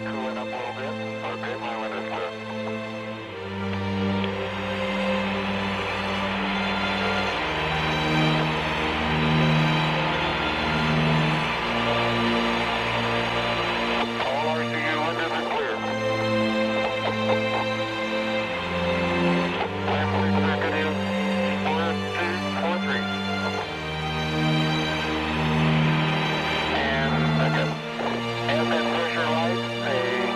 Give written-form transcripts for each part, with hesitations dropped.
cooling up a little bit. Okay, my wind is clear. All RCU windows are clear. Last 6 second is 4, 2, 4, 3. And second. As that pressure light, a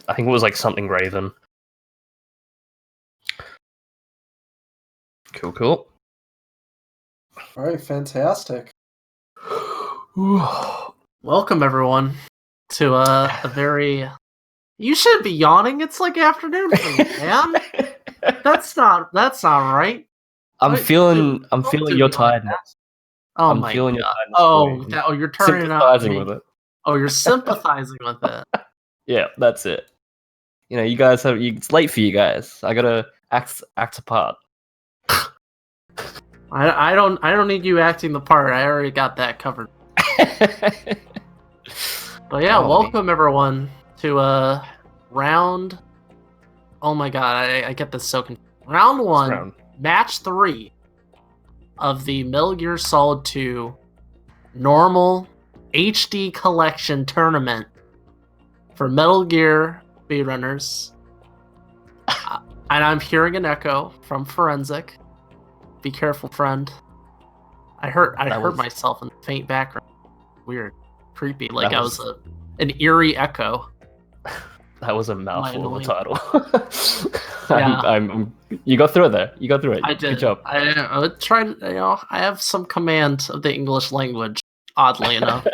I think it was like something Raven. Cool. All right, fantastic. Welcome everyone to a very. You should be yawning. It's like afternoon for you, man. That's not right. I'm feeling Don't do your me like tiredness. that. Oh I'm my feeling your god! tiredness. You're turning it on sympathizing me. with it. Oh, you're sympathizing with it. Yeah, that's it. You know, you guys have. It's late for you guys. I gotta act a part. I don't need you acting the part. I already got that covered. But yeah, welcome everyone to round. Oh my god, I get this so confused. Round 1, match 3 of the Metal Gear Solid 2 normal HD collection tournament for Metal Gear speedrunners. And I'm hearing an echo from Forensic. Be careful, friend. I heard myself in the faint background. Weird. Creepy. Like I was an eerie echo. That was a mouthful of a title. Yeah. You got through it there. You got through it. I did. Good job. I tried. I have some command of the English language. Oddly enough.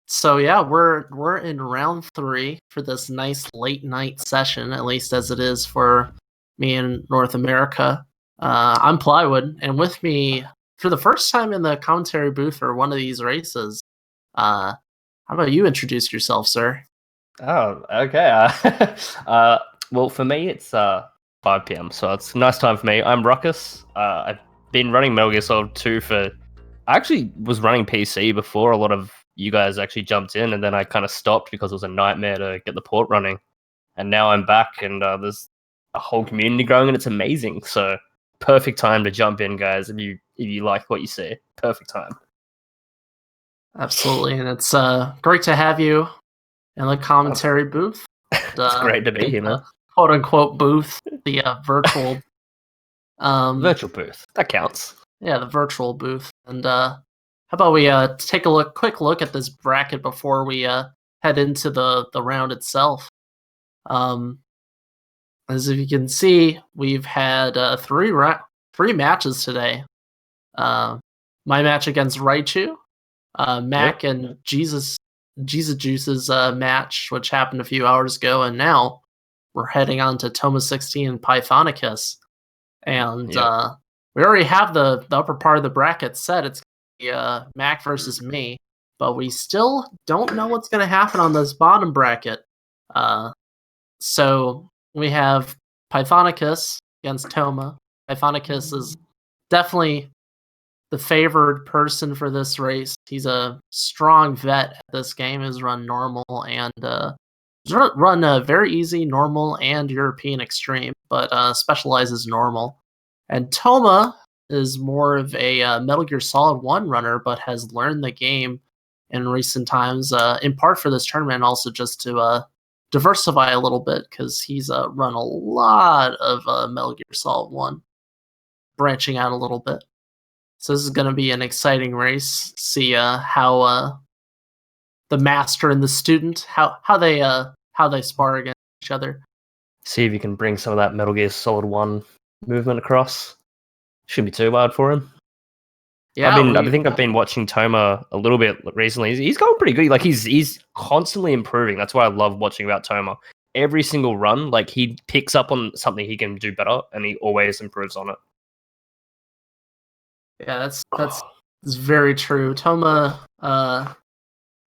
So yeah, we're in round 3 for this nice late night session, at least as it is for me in North America. I'm Plywood, and with me for the first time in the commentary booth for one of these races. How about you introduce yourself, sir? Oh, okay. Well, for me, it's 5 p.m., so it's a nice time for me. I'm Ruckus. I've been running Metal Gear Solid 2 I actually was running PC before a lot of you guys actually jumped in, and then I kind of stopped because it was a nightmare to get the port running. And now I'm back, and there's a whole community growing, and it's amazing. So, perfect time to jump in, guys, if you like what you see. Perfect time. Absolutely, and it's great to have you in the commentary booth. It's great to be here, man. Quote unquote booth, the virtual virtual booth. That counts. Yeah, the virtual booth. And how about we take a quick look at this bracket before we head into the round itself. As you can see, we've had three matches today. My match against Raichu, Mac and Jesus Juice's match, which happened a few hours ago, and now we're heading on to Toma 16 and Pythonicus. And we already have the upper part of the bracket set. It's gonna be Mac versus me, but we still don't know what's going to happen on this bottom bracket. So we have Pythonicus against Toma. Pythonicus is definitely the favored person for this race. He's a strong vet at this game. Has run normal and run very easy, normal, and European extreme, but specializes normal. And Toma is more of a Metal Gear Solid 1 runner, but has learned the game in recent times, in part for this tournament, also just to diversify a little bit, because he's run a lot of Metal Gear Solid 1, branching out a little bit. So this is going to be an exciting race. See how the master and the student, how they spar against each other. See if you can bring some of that Metal Gear Solid 1 movement across. Shouldn't be too bad for him. Yeah, I think I've been watching Toma a little bit recently. He's going pretty good. Like he's constantly improving. That's why I love watching about Toma. Every single run, like he picks up on something he can do better, and he always improves on it. Yeah, that's very true. Toma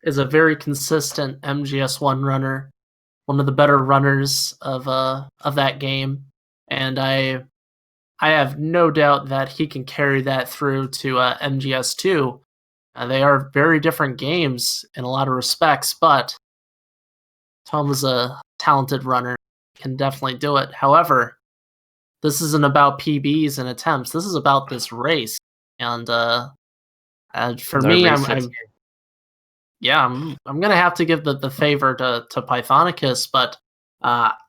is a very consistent MGS1 runner, one of the better runners of that game, and I have no doubt that he can carry that through to MGS2. They are very different games in a lot of respects, but Toma's a talented runner, can definitely do it. However, this isn't about PBs and attempts. This is about this race, and for me, I'm gonna have to give the favor to Pythonicus, but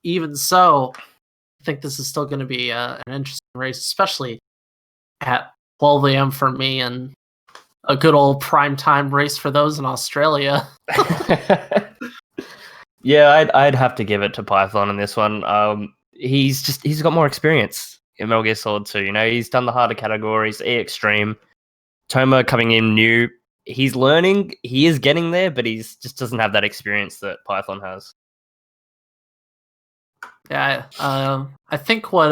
even so, I think this is still going to be an interesting race, especially at 12 a.m. for me, and a good old primetime race for those in Australia. Yeah, I'd have to give it to Python in this one. He's got more experience in Metal Gear Solid 2. You know, he's done the harder categories, E Extreme. Toma coming in new. He's learning. He is getting there, but he's just doesn't have that experience that Python has. Yeah, I think what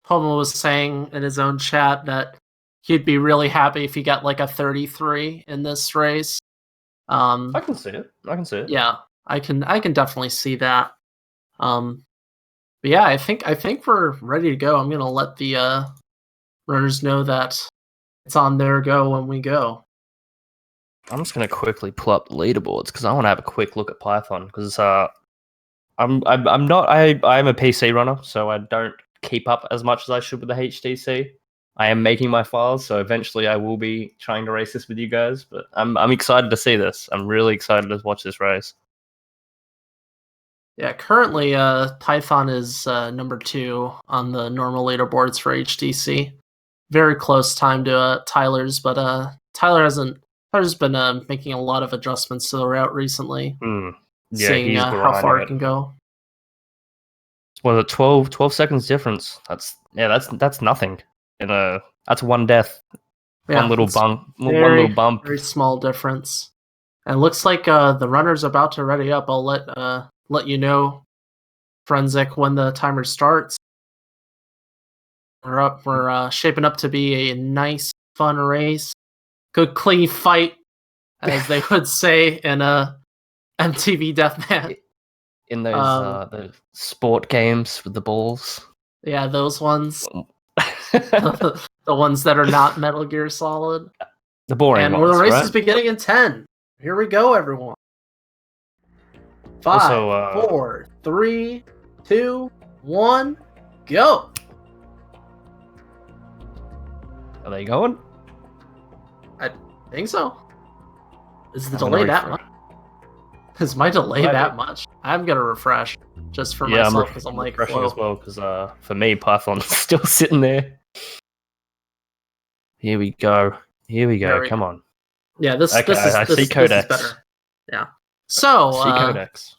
Homo was saying in his own chat that he'd be really happy if he got like a 33 in this race. I can see it. I can see it. Yeah, I can definitely see that. But yeah, I think we're ready to go. I'm gonna let the runners know that it's on their go when we go. I'm just gonna quickly pull up the leaderboards because I want to have a quick look at Python because I'm not I'm a PC runner, so I don't keep up as much as I should with the HTC. I am making my files, so eventually I will be trying to race this with you guys. But I'm excited to see this. I'm really excited to watch this race. Yeah, currently Python is number 2 on the normal leaderboards for HTC. Very close time to Tyler's, but Tyler's been making a lot of adjustments to the route recently. Yeah, seeing he's how far grinding it can go. Was it 12 seconds difference? That's nothing. That's one death. Yeah, one little it's bump. One very, little bump. very small difference. And it looks like the runner's about to ready up. I'll let you know, Forensic, when the timer starts. We're up. We're shaping up to be a nice, fun race. Good, clean fight, as they would say in MTV Deathmatch. In those the sport games with the balls. Yeah, those ones. The ones that are not Metal Gear Solid. The boring ones, ones, the race right? is beginning in 10. Here we go, everyone. 5, Also, 4, 3, 2, 1, go! Are they going? I think so. Is the I'm gonna delay that refresh. much? Is my delay Might that be. much? I'm gonna refresh just for Yeah, myself because I'm like, refreshing whoa. as well because for me, Python's still sitting there. Here we go. Come on. Yeah, this Okay, this is I see this is codecs. better. Yeah. So See codecs.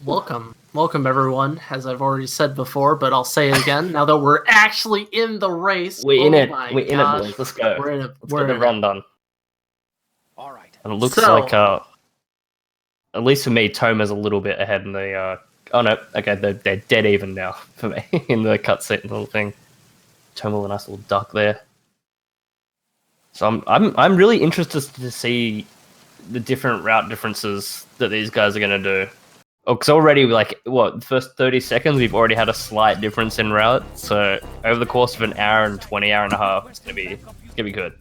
welcome everyone. As I've already said before, but I'll say it again. Now that we're actually in the race, We're in it. my We're in it, gosh. boys. Let's go. We're in it. Let's We're get the in run it. done. All right. And it looks So- like at least for me, Toma's a little bit ahead in the oh no, okay, they're dead even now for me in the cutscene little thing. Toma with a nice little duck there. So I'm really interested to see the different route differences that these guys are gonna do. Oh, because already like the first 30 seconds we've already had a slight difference in route. So over the course of an hour and 20, hour and a half, it's gonna be good.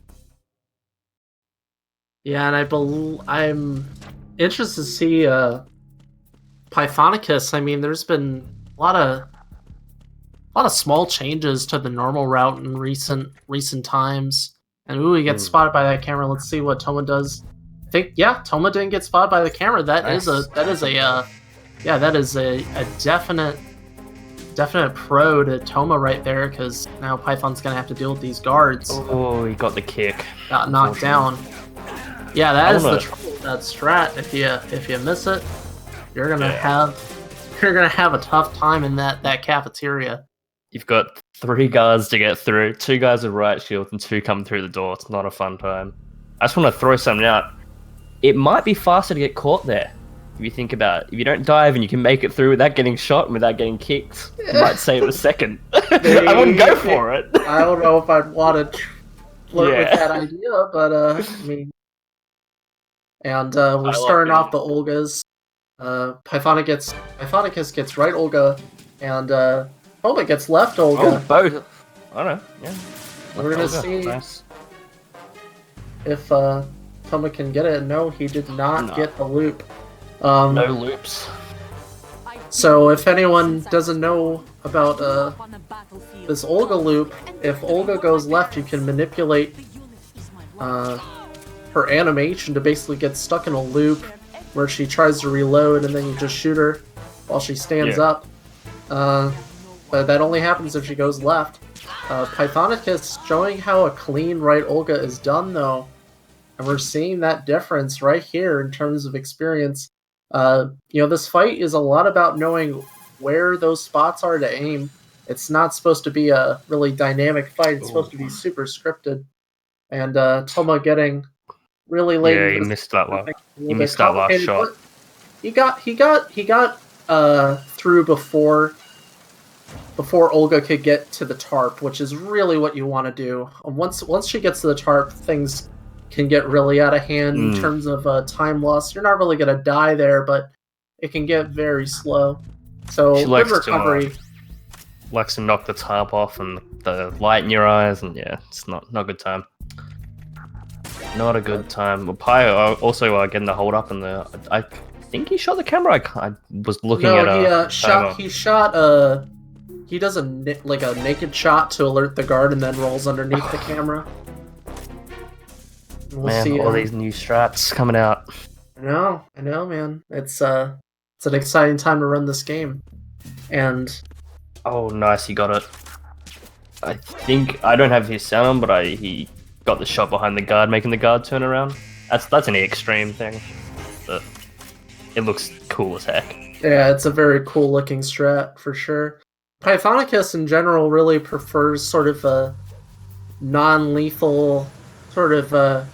Yeah, and I'm interested to see Pythonicus. I mean, there's been a lot of small changes to the normal route in recent times. And he gets spotted by that camera. Let's see what Toma does. I think Toma didn't get spotted by the camera. That is a definite pro to Toma right there, because now Python's gonna have to deal with these guards. Oh, he got the kick. Got knocked down. Yeah, that is the wanna- trouble with that strat. If you miss it, you're gonna have a tough time in that cafeteria. You've got 3 guards to get through, 2 guys with riot shields and 2 come through the door. It's not a fun time. I just want to throw something out. It might be faster to get caught there. If you think about it. If you don't dive and you can make it through without getting shot and without getting kicked, you might save it a second. I wouldn't go for it. I don't know if I'd want to flirt with Yeah. that idea, but I mean, and we're starting off the Olgas. Pythonicus gets right Olga, and Toma gets left Olga. Oh, both. I don't know. Yeah. We're gonna Olga. see Nice. if Toma can get it. No, he did not No. get the loop. No loops. So if anyone doesn't know about this Olga loop, if Olga goes left, you can manipulate her animation to basically get stuck in a loop where she tries to reload, and then you just shoot her while she stands up. But that only happens if she goes left. Pythonicus showing how a clean right Olga is done, though. And we're seeing that difference right here in terms of experience. This fight is a lot about knowing where those spots are to aim. It's not supposed to be a really dynamic fight. It's supposed to be super scripted. And Toma getting really late Yeah, into he this missed that I last. think a He little bit missed that last complicated, shot. but he got through before Olga could get to the tarp, which is really what you want to do. Once she gets to the tarp, things can get really out of hand in terms of time loss. You're not really gonna die there, but it can get very slow. So She good likes recovery. to knock the top off and the light in your eyes, and yeah, it's not a good time. Not a good time. Well, Pi also getting the hold up, and I think he shot the camera. I was looking No, at he shot he does a naked shot to alert the guard and then rolls underneath the camera. We'll Man, see. all these new strats coming out. I know, man. It's an exciting time to run this game, and Oh, nice, he got it. I think I don't have his sound on, but he got the shot behind the guard, making the guard turn around. That's an extreme thing, but it looks cool as heck. yeah, it's a very cool looking strat for sure. Pythonicus in general really prefers sort of a non-lethal sort of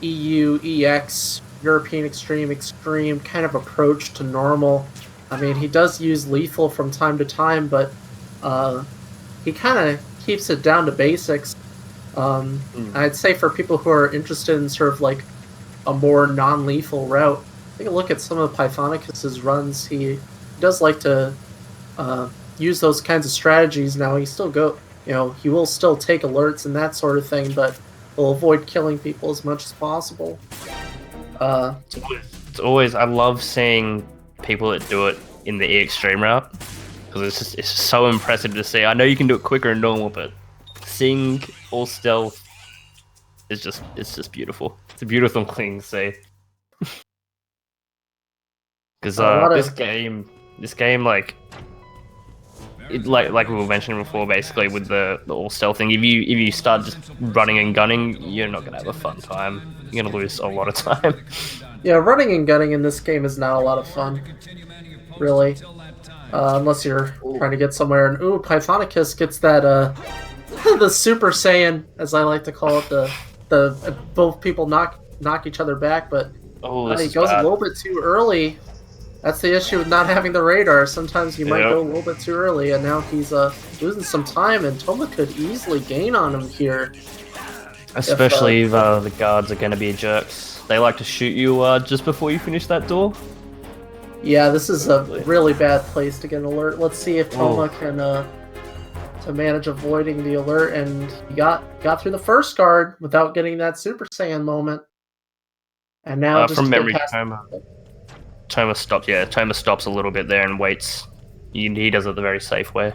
EU EX European extreme kind of approach to normal. I mean, he does use lethal from time to time, but he kind of keeps it down to basics. I'd say for people who are interested in sort of like a more non-lethal route, take a look at some of Pythonicus's runs. He does like to use those kinds of strategies. Now he he will still take alerts and that sort of thing, but will avoid killing people as much as possible. It's always I love seeing people that do it in the extreme route because it's so impressive to see. I know you can do it quicker and normal, but seeing all stealth is just beautiful. It's a beautiful thing to see. Because this game like like we were mentioning before, basically with the all stealth thing, if you start just running and gunning, you're not gonna have a fun time. You're gonna lose a lot of time. Yeah, running and gunning in this game is not a lot of fun, really, unless you're trying to get somewhere. And Pythonicus gets that the Super Saiyan, as I like to call it, the both people knock each other back, but he goes a little bit too early. That's the issue with not having the radar. Sometimes you might go a little bit too early, and now he's losing some time, and Toma could easily gain on him here. Especially if the guards are going to be jerks. They like to shoot you just before you finish that door. Yeah, this is a really bad place to get an alert. Let's see if Toma can to manage avoiding the alert, and he got through the first guard without getting that Super Saiyan moment. And now just from memory, Toma stops. Yeah, Toma stops a little bit there and waits. He does it the very safe way.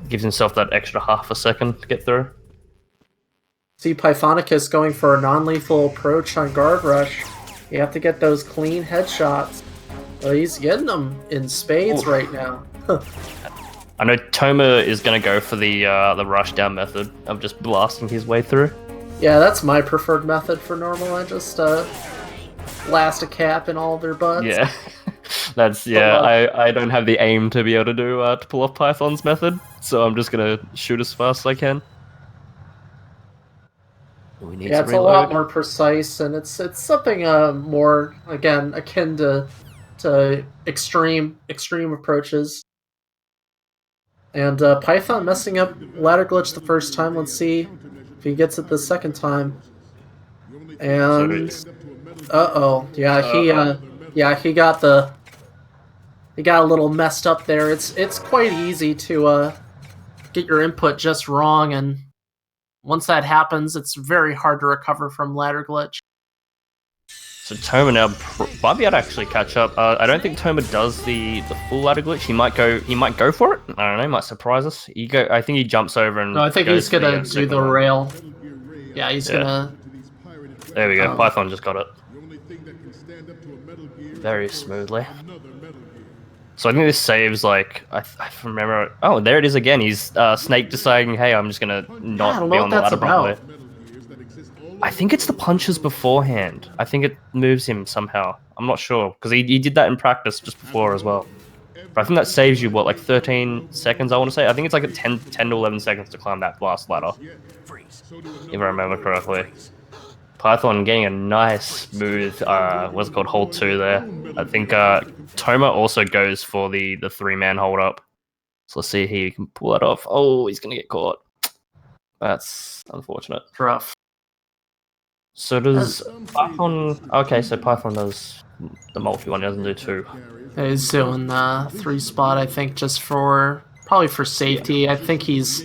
Gives himself that extra half a second to get through. See Pythonicus going for a non-lethal approach on guard rush. You have to get those clean headshots. Well, he's getting them in spades right now. I know Toma is going to go for the rush down method of just blasting his way through. Yeah, that's my preferred method for normal. I just blast a cap in all of their butts. Yeah, I don't have the aim to be able to do to pull off Python's method, so I'm just gonna shoot as fast as I can. We need to it's reload. A lot more precise, and it's something more again akin to extreme approaches. And Python messing up ladder glitch the first time. Let's see if he gets it the second time. And he got a little messed up there. It's quite easy to get your input just wrong, and once that happens, it's very hard to recover from ladder glitch. So Toma now might be able to actually catch up. I don't think Toma does the full ladder glitch. He might go for it. I don't know. Might surprise us. I think he jumps over and. No, I think he's gonna do the rail. Yeah, he's gonna. There we go. Python just got it very smoothly. So I think this saves like I remember. Oh, there it is again. He's Snake deciding, hey, I'm just gonna not be on the ladder properly. I think it's the punches beforehand. I think it moves him somehow. I'm not sure because he did that in practice just before as well. But I think that saves you what, like 13 seconds. I want to say. I think it's like a 10 to 11 seconds to climb that last ladder, if I remember correctly. Python getting a nice smooth what's it called, hold 2 there. I think Toma also goes for the 3-man hold up. So let's see if he can pull that off. Oh, he's gonna get caught. That's unfortunate. Rough. So does Python? Okay, so Python does the multi one. He doesn't do 2. Yeah, he's doing 3 spot, I think, just for probably for safety. I think he's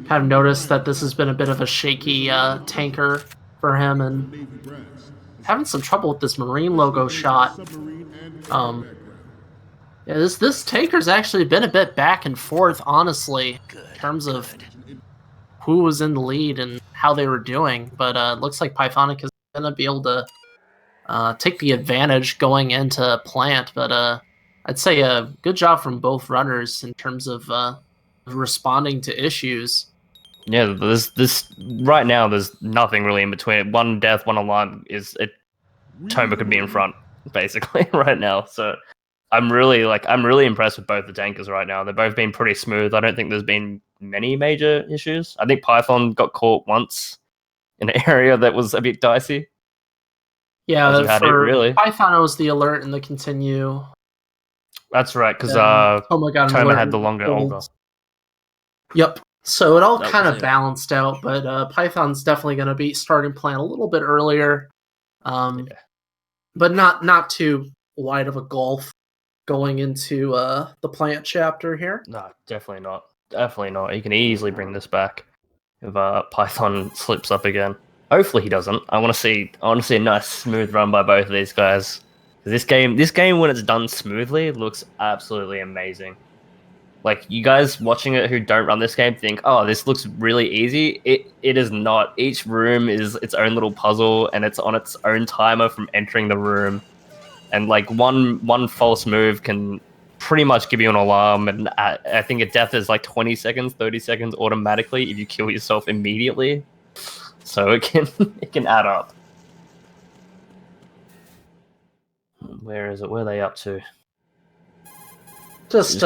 kind of noticed that this has been a bit of a shaky tanker for him and having some trouble with this Marine logo shot. Yeah, this tanker's actually been a bit back and forth, honestly, in terms of who was in the lead and how they were doing. But it looks like Pythonic is going to be able to take the advantage going into plant. But I'd say a good job from both runners in terms of responding to issues. Yeah, there's this right now. There's nothing really in between. One death, one alarm is it. Toma could be in front basically right now. So I'm really impressed with both the tankers right now. They've both been pretty smooth. I don't think there's been many major issues. I think Python got caught once in an area that was a bit dicey. Yeah, had it, really. Python, it was the alert and the continue. That's right, because Toma had the longer older. Yep. So it all That kind was of it. balanced out, but Python's definitely going to be starting plant a little bit earlier, but not too wide of a gulf going into the plant chapter here. No, definitely not. Definitely not. He can easily bring this back if Python slips up again. Hopefully he doesn't. I want to see a nice smooth run by both of these guys. This game when it's done smoothly looks absolutely amazing. Like, you guys watching it who don't run this game think, oh, this looks really easy. It is not. Each room is its own little puzzle, and it's on its own timer from entering the room. And like one false move can pretty much give you an alarm, and I think a death is like 20 seconds, 30 seconds automatically if you kill yourself immediately. So it can add up. Where is it? Where are they up to? Just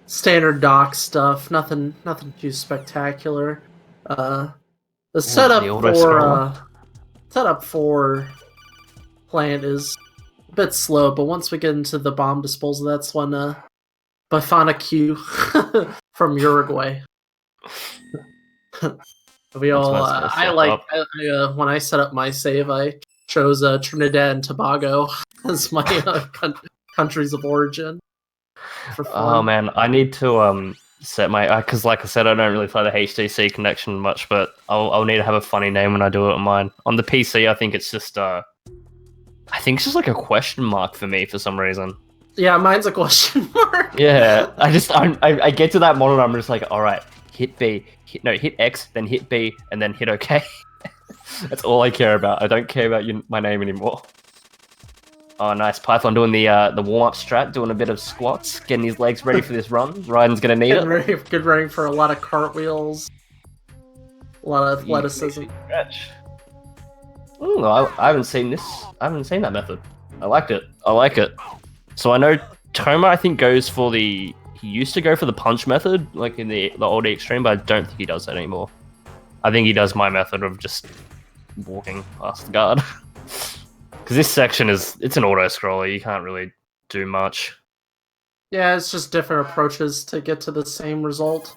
standard dock stuff. Nothing too spectacular. The setup for plant is a bit slow, but once we get into the bomb disposal, that's when Pythonicus from Uruguay. When I set up my save, I chose Trinidad and Tobago as my countries of origin. For fun. Oh man, I need to set my because like I said, I don't really play the HTC connection much, but I'll need to have a funny name when I do it on mine. On the PC, I think it's just like a question mark for me for some reason. Yeah, mine's a question mark. Yeah, I get to that monitor, I'm just like, all right, hit B, hit X, then hit B, and then hit OK. That's all I care about. I don't care about my name anymore. Oh, nice. Python doing the warm-up strat, doing a bit of squats, getting his legs ready for this run. Ryan's going to need it. Good running for a lot of cartwheels, a lot of athleticism. Stretch. Ooh, I haven't seen this. I haven't seen that method. I liked it. So I know Toma, I think, goes for he used to go for the punch method, like in the old extreme, but I don't think he does that anymore. I think he does my method of just walking past the guard. Because this section it's an auto-scroller, you can't really do much. Yeah, it's just different approaches to get to the same result.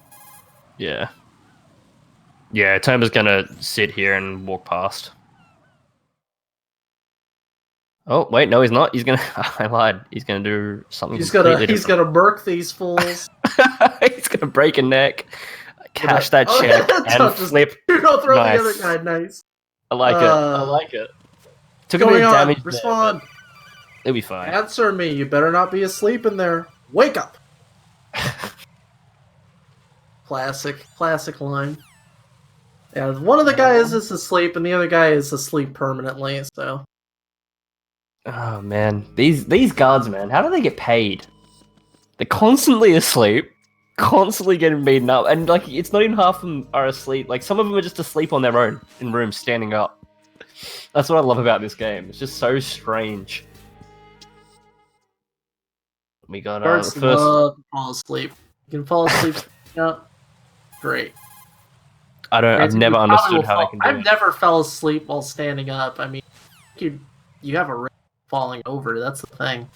Yeah. Yeah, Toma's gonna sit here and walk past. Oh, wait, no, he's not. He's gonna... I lied. He's gonna do something completely different. He's gonna murk these fools. He's gonna break a neck, cash that check, and flip. Don't throw the other guy. Nice. I like it. Took a Going bit of on. damage. Respond. There, it'll be fine. Answer me. You better not be asleep in there. Wake up. Classic line. Yeah, one of the guys is asleep, and the other guy is asleep permanently. So. Oh man, these guards, man, how do they get paid? They're constantly asleep. constantly getting beaten up, and like it's not even half of them are asleep. Like some of them are just asleep on their own in rooms, standing up. That's what I love about this game. It's just so strange. We got Guards first. love to fall asleep. You can fall asleep. Yeah, great. I've never understood how they can do I've it. never fell asleep while standing up. I mean, you have a risk of falling over. That's the thing.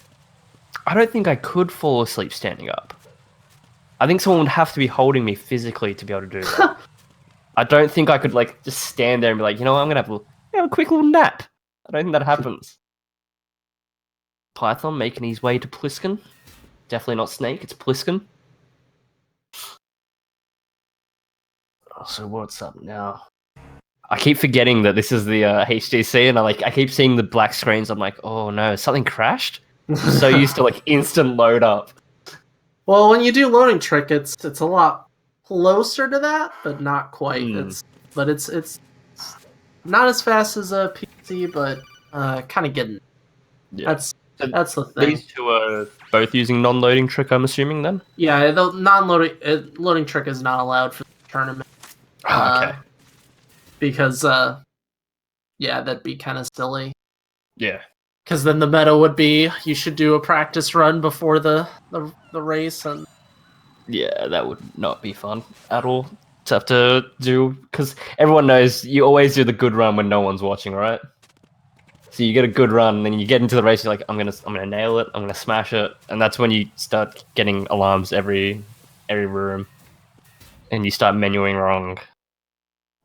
I don't think I could fall asleep standing up. I think someone would have to be holding me physically to be able to do that. I don't think I could like just stand there and be like, you know what, I'm gonna have a quick little nap. I don't think that happens. Python making his way to Pliskin. Definitely not Snake, it's Pliskin. So what's up now? I keep forgetting that this is the HDC, and I keep seeing the black screens. I'm like, oh no, something crashed. I'm so used to like instant load up. Well, when you do loading trick, it's a lot closer to that, but not quite. It's not as fast as a PC, but kind of getting. Yeah. That's the thing. These two are both using non-loading trick, I'm assuming then. Yeah, the non-loading loading trick is not allowed for the tournament. Okay. Because yeah, that'd be kind of silly. Yeah. Because then the meta would be you should do a practice run before the race, and Yeah, that would not be fun at all to have to do, because everyone knows you always do the good run when no one's watching, right? So you get a good run, and then you get into the race. You're like, I'm gonna nail it. I'm gonna smash it, and that's when you start getting alarms every room, and you start menuing wrong.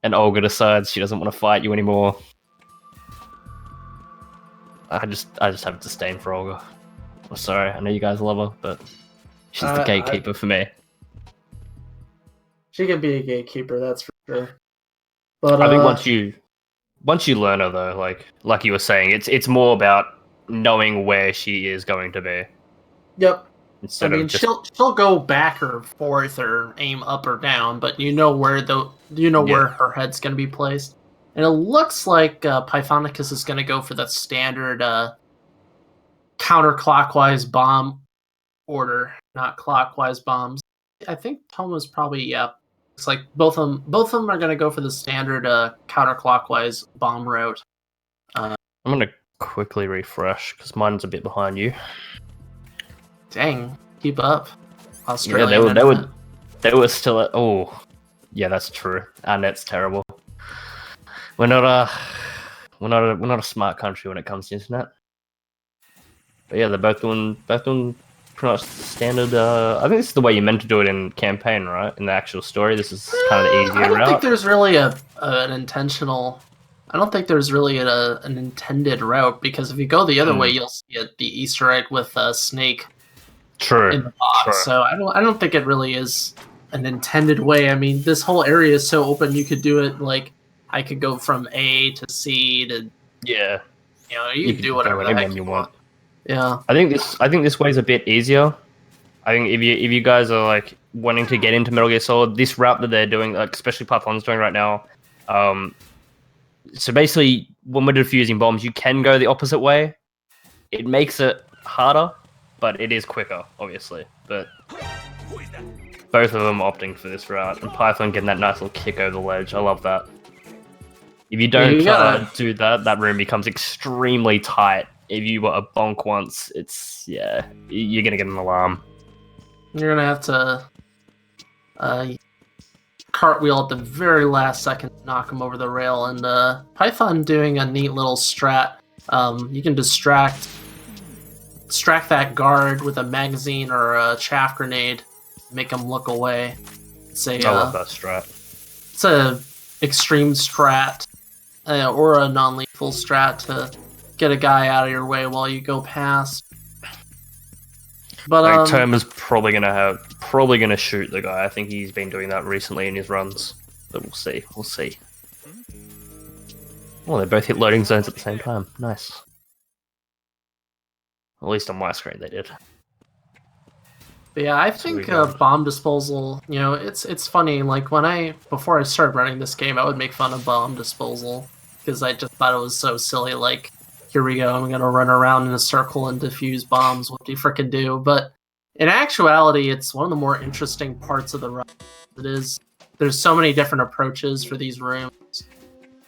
And Olga decides she doesn't want to fight you anymore. I just have a disdain for Olga. I'm sorry, I know you guys love her, but she's the gatekeeper for me. She can be a gatekeeper, that's for sure. But I think once you learn her though, like you were saying, it's more about knowing where she is going to be. Yep. Instead I mean, of just... she'll go back or forth or aim up or down, but you know where where her head's going to be placed. And it looks like Pythonicus is going to go for the standard counterclockwise bomb order, not clockwise bombs. I think Toma's probably It's like both of them are going to go for the standard counterclockwise bomb route. I'm going to quickly refresh because mine's a bit behind you. Dang, keep up, Australia. Yeah, they were still at... Oh, yeah, that's true. Our net's terrible. We're not a smart country when it comes to internet. But yeah, they're both doing pretty much standard. I think this is the way you meant to do it in campaign, right? In the actual story, this is kind of the easier route. I don't think there's really an intentional. I don't think there's really an intended route, because if you go the other way, you'll see the Easter egg with Snake. True. In the box. True. So I don't think it really is an intended way. I mean, this whole area is so open. You could do it like I could go from A to C to yeah. You can do whatever the heck you want. Yeah. I think this way's a bit easier. I think if you guys are like wanting to get into Metal Gear Solid, this route that they're doing, like especially Python's doing right now, so basically when we're defusing bombs, you can go the opposite way. It makes it harder, but it is quicker, obviously. But both of them opting for this route, and Python getting that nice little kick over the ledge. I love that. If you don't do that, that room becomes extremely tight. If you were a bonk once, you're gonna get an alarm. You're gonna have to cartwheel at the very last second to knock him over the rail. And Python doing a neat little strat. You can distract that guard with a magazine or a chaff grenade, make him look away. I love that strat. It's a extreme strat or a non-lethal strat to get a guy out of your way while you go past. But Toma's probably gonna shoot the guy. I think he's been doing that recently in his runs. But we'll see. We'll see. Oh, they both hit loading zones at the same time. Nice. At least on my screen they did. But yeah, I think bomb disposal, it's funny, like before I started running this game, I would make fun of bomb disposal, because I just thought it was so silly, like, here we go, I'm gonna run around in a circle and defuse bombs, what do you frickin' do? But in actuality, it's one of the more interesting parts of the run. It is. There's so many different approaches for these rooms,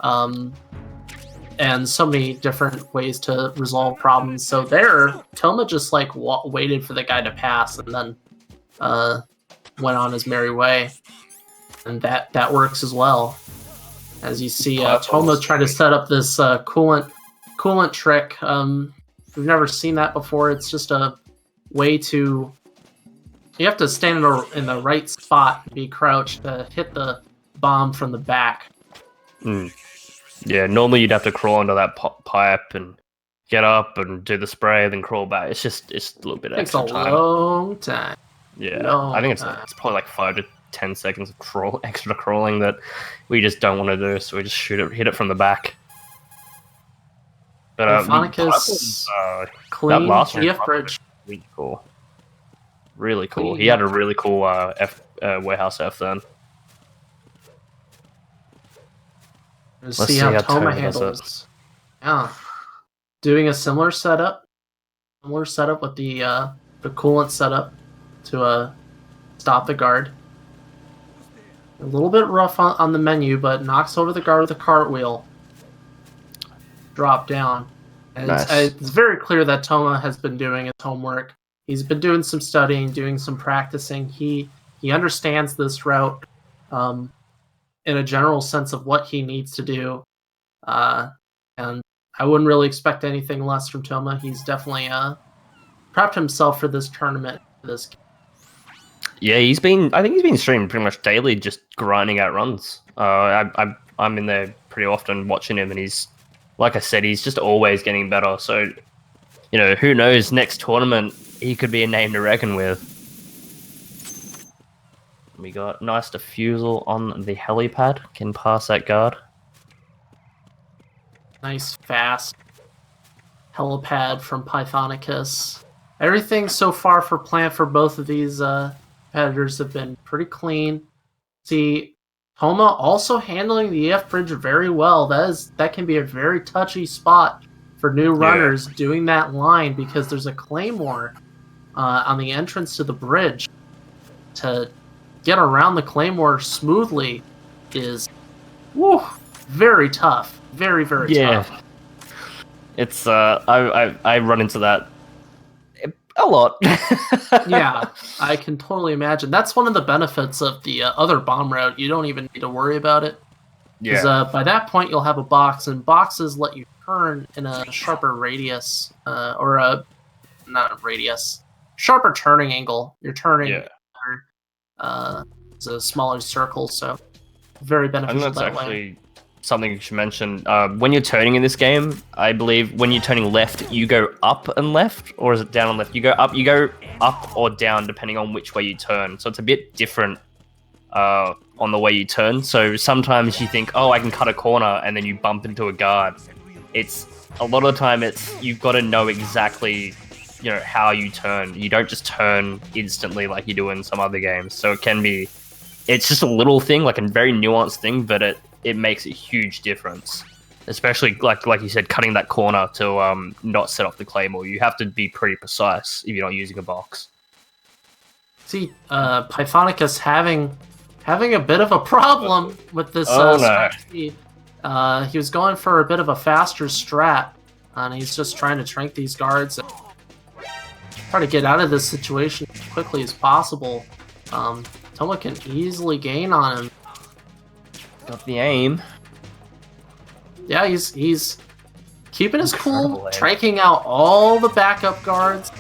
and so many different ways to resolve problems. So there, Toma just like waited for the guy to pass, and then went on his merry way, and that works as well. As you see, Toma trying to set up this coolant trick. We've never seen that before. It's just a way to. You have to stand in the right spot, be crouched to hit the bomb from the back. Yeah, normally you'd have to crawl under that pipe and get up and do the spray, then crawl back. It's a little bit extra time. Takes a long time. Yeah, I think it's probably like 5 to 10 seconds of extra crawling that we just don't want to do, so we just hit it from the back. But Pythonicus, clean that last GF bridge. Really cool. Really cool. He had a really cool warehouse F then. Let's see how Toma handles. Yeah, doing a similar setup with the coolant setup to stop the guard. A little bit rough on the menu, but knocks over the guard with a cartwheel. Drop down. And Nice. it's very clear that Toma has been doing his homework. He's been doing some studying, doing some practicing. He understands this route in a general sense of what he needs to do. And I wouldn't really expect anything less from Toma. He's definitely prepped himself for this tournament, for this game. Yeah, I think he's been streaming pretty much daily, just grinding out runs. I'm in there pretty often watching him, and he's, like I said, he's just always getting better. So, who knows, next tournament, he could be a name to reckon with. We got nice defusal on the helipad. Can pass that guard. Nice, fast helipad from Pythonicus. Everything so far for plan for both of these competitors have been pretty clean. See, Toma also handling the EF bridge very well. That can be a very touchy spot for new runners doing that line, because there's a claymore on the entrance to the bridge. To get around the claymore smoothly is very tough. Very, very tough. It's I run into that a lot. Yeah, I can totally imagine. That's one of the benefits of the other bomb route. You don't even need to worry about it. Because by that point, you'll have a box, and boxes let you turn in a sharper radius, not a radius, sharper turning angle. You're turning it's a smaller circle, so very beneficial And that's that actually way. something you should mention. When you're turning in this game, I believe when you're turning left, you go up and left, or is it down and left? You go up or down depending on which way you turn. So it's a bit different on the way you turn. So sometimes you think, oh, I can cut a corner, and then you bump into a guard. It's a lot of the time you've got to know exactly how you turn. You don't just turn instantly like you do in some other games. So it's just a little thing, like a very nuanced thing, but it makes a huge difference. Especially like you said, cutting that corner to not set off the claymore. You have to be pretty precise if you're not using a box. See, Pythonicus having a bit of a problem with this strategy. He was going for a bit of a faster strat, and he's just trying to trank these guards and try to get out of this situation as quickly as possible. Toma can easily gain on him. Got the aim. Yeah, he's keeping his cool, Incredible aim. tranking out all the backup guards.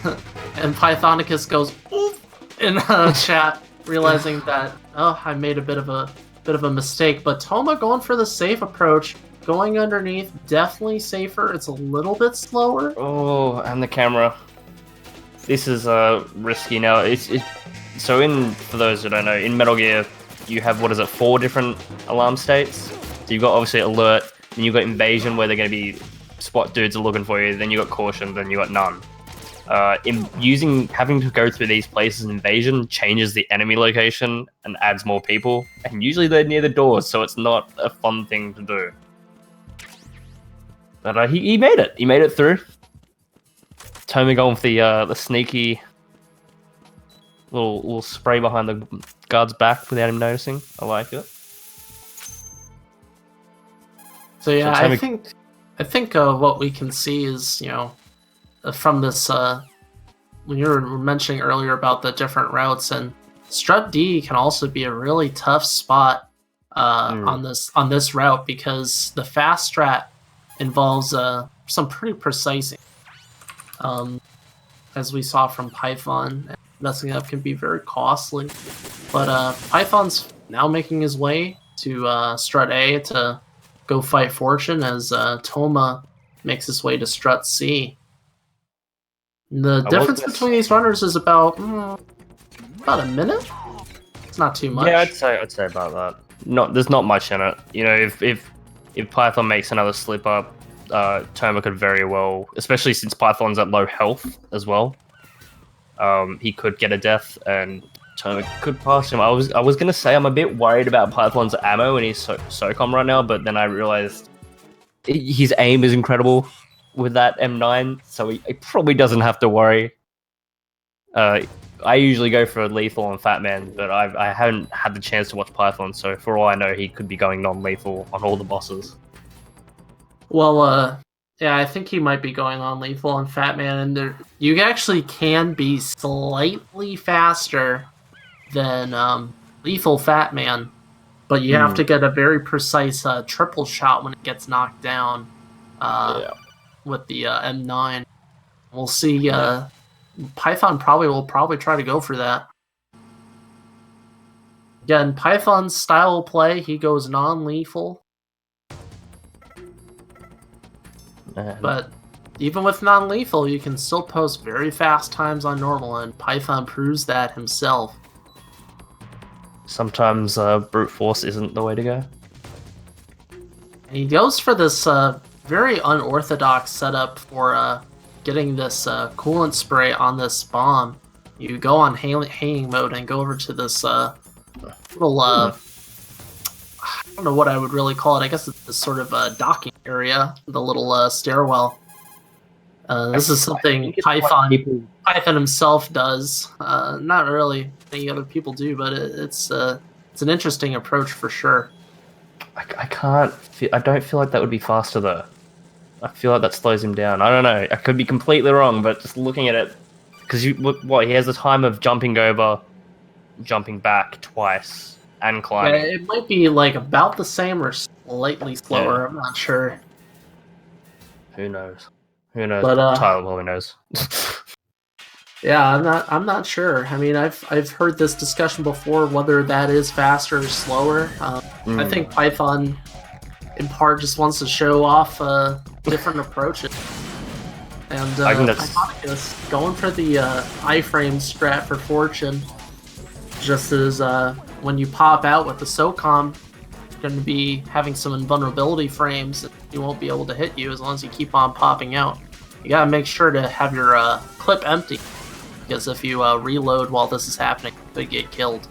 And Pythonicus goes oof in chat, realizing that I made a bit of a mistake. But Toma going for the safe approach, going underneath, definitely safer. It's a little bit slower. Oh, and the camera. This is risky now. So for those who don't know, in Metal Gear, you have 4 different alarm states. So you've got obviously alert, then you've got invasion where they're going to be SWAT dudes are looking for you, then you got caution, then you got none. Having to go through these places, invasion changes the enemy location and adds more people, and usually they're near the doors, so it's not a fun thing to do. But he made it. He made it through. Toma going with the sneaky Little spray behind the guard's back without him noticing. I like it. So yeah, So I think what we can see is, from this when you were mentioning earlier about the different routes, and Strut D can also be a really tough spot on this route, because the fast strat involves some pretty precise, as we saw from Python. And messing up can be very costly, but Python's now making his way to Strut A to go fight Fortune, as Toma makes his way to Strut C. The difference between these runners is about a minute. It's not too much. Yeah, I'd say about that. There's not much in it. If Python makes another slip up, Toma could very well, especially since Python's at low health as well. He could get a death, and Toma could pass him. I was gonna say I'm a bit worried about Python's ammo and his SOCOM right now, but then I realized his aim is incredible with that M9, so he probably doesn't have to worry. I usually go for lethal on Fat Man, but I haven't had the chance to watch Python, so for all I know, he could be going non-lethal on all the bosses. Well, yeah, I think he might be going on lethal on Fat Man, and you actually can be slightly faster than lethal Fat Man, but you have to get a very precise triple shot when it gets knocked down with the M9. We'll see. Python will probably try to go for that. Again, Python's style of play, he goes non-lethal. But even with non-lethal, you can still post very fast times on normal, and Python proves that himself. Sometimes brute force isn't the way to go. And he goes for this very unorthodox setup for getting this coolant spray on this bomb. You go on hanging mode and go over to this little I don't know what I would really call it. I guess it's this sort of docking area, the little stairwell. This is something Python himself does. Not really any other people do, but it's an interesting approach for sure. I don't feel like that would be faster though. I feel like that slows him down. I don't know. I could be completely wrong, but just looking at it, because he has the time of jumping over, jumping back twice, and climbing. Yeah, it might be like about the same or slightly slower. Yeah. I'm not sure. Who knows? Who knows? But, Tyler probably knows. Yeah, I'm not sure. I mean, I've heard this discussion before, whether that is faster or slower. I think Python, in part, just wants to show off different approaches. And Pythonicus going for the iframe strat for Fortune, just as when you pop out with the SOCOM, you're going to be having some invulnerability frames, and he won't be able to hit you as long as you keep on popping out. You got to make sure to have your clip empty, because if you reload while this is happening, you could get killed.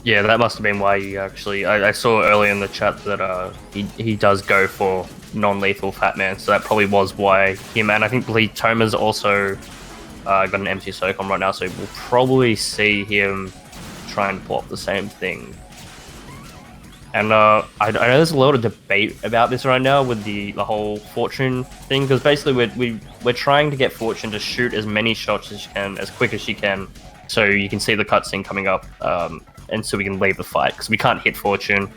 Yeah, that must have been why you actually... I saw earlier in the chat that he does go for non-lethal Fat Man, so that probably was why him, and I think Toma's also got an empty SOCOM right now, so we'll probably see him try and pull off the same thing. And I know there's a lot of debate about this right now with the whole Fortune thing, because basically we're trying to get Fortune to shoot as many shots as she can, as quick as she can, so you can see the cutscene coming up, and so we can leave the fight, because we can't hit Fortune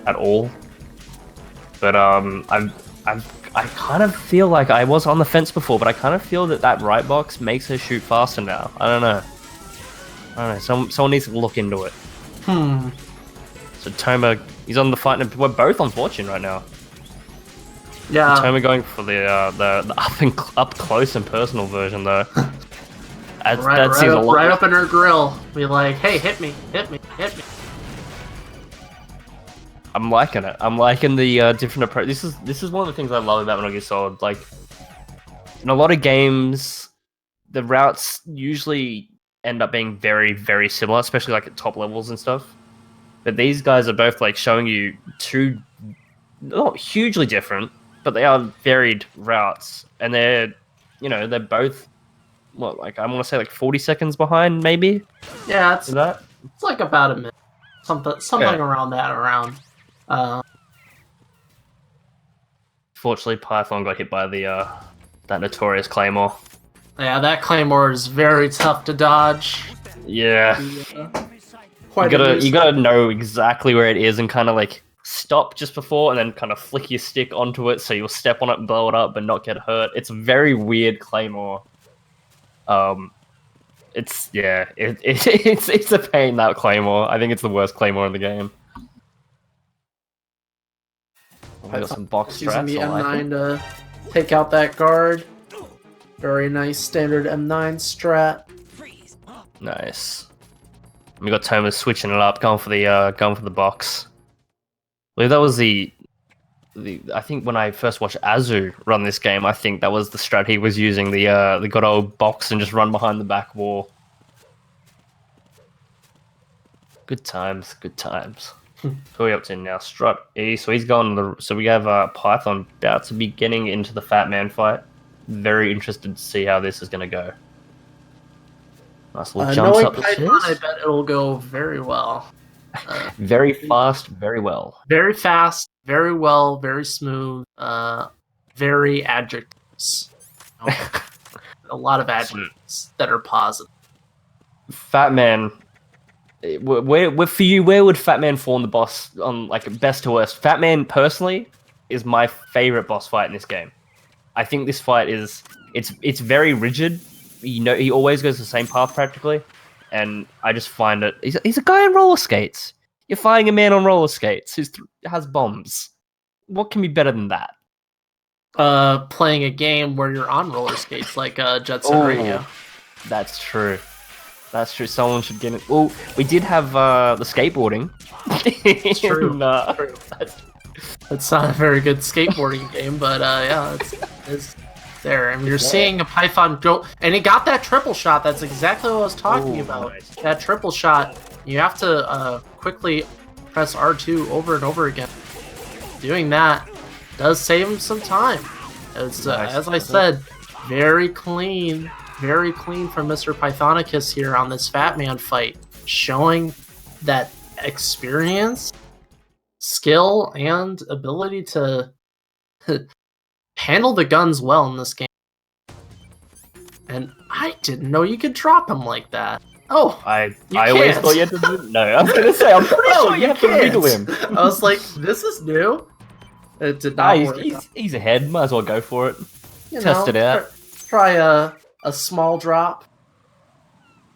at all. But I kind of feel like I was on the fence before, but I kind of feel that right box makes her shoot faster now. I don't know. Someone needs to look into it. So Toma, he's on the fight, and we're both on Fortune right now. Yeah. Toma going for the up close and personal version though. Right up in her grill. Be like, hey, hit me. I'm liking it. I'm liking the different approach. This is one of the things I love about Metal Gear Solid. Like, in a lot of games, the routes usually end up being very, very similar, especially like at top levels and stuff. But these guys are both like showing you two, not hugely different, but they are varied routes, and they're both what, like, I want to say like 40 seconds behind, maybe? Yeah, Is that? it's like about a minute, something Yeah. around that. Fortunately, Python got hit by the that notorious Claymore. Yeah, that Claymore is very tough to dodge. Yeah. Quite You gotta know exactly where it is and kind of like stop just before and then kind of flick your stick onto it so you'll step on it and blow it up but not get hurt. It's a very weird Claymore. It's it's a pain, that Claymore. I think it's the worst Claymore in the game. We got some box using strats. the I like M9 it. to take out that guard. Very nice standard M9 strat. Nice. We got Thomas switching it up, going for the box. I believe that was the I think when I first watched Azu run this game, I think that was the strat he was using, the good old box and just run behind the back wall. Good times, good times. Who are we up to now? Strut E, so he's going so we have Python about to be getting into the Fat Man fight. Very interested to see how this is going to go. Nice little jumps knowing up the Python, I stairs. bet it'll go very well. Very fast, very well. Very fast, very well, very smooth. Very adjectives. A lot of adjectives that are positive. Fat Man. Where for you? Where would Fat Man fall on the boss on like best to worst? Fat Man personally is my favorite boss fight in this game. I think this fight is it's very rigid. You know, he always goes the same path practically, and I just find it. He's a guy on roller skates. You're fighting a man on roller skates who has bombs. What can be better than that? Playing a game where you're on roller skates like Jet Set Radio. That's true. That's true. Someone should get it. Well, we did have the skateboarding. It's true. True. It's not a very good skateboarding game, but yeah, it's there. And you're seeing a Python go, and he got that triple shot. That's exactly what I was talking about. Nice. That triple shot. You have to quickly press R2 over and over again. Doing that does save him some time. It's Nice. as I said, very clean from Mr. Pythonicus here on this Fat Man fight, showing that experience, skill, and ability to handle the guns well in this game. And I didn't know you could drop him like that. Oh, I you always can't. thought you had to do. No, I was gonna say I'm pretty Oh, sure you have to can't. wiggle him. I was like, this is new. It did not work. He's ahead. Might as well go for it. You Test know, it out. Try a small drop.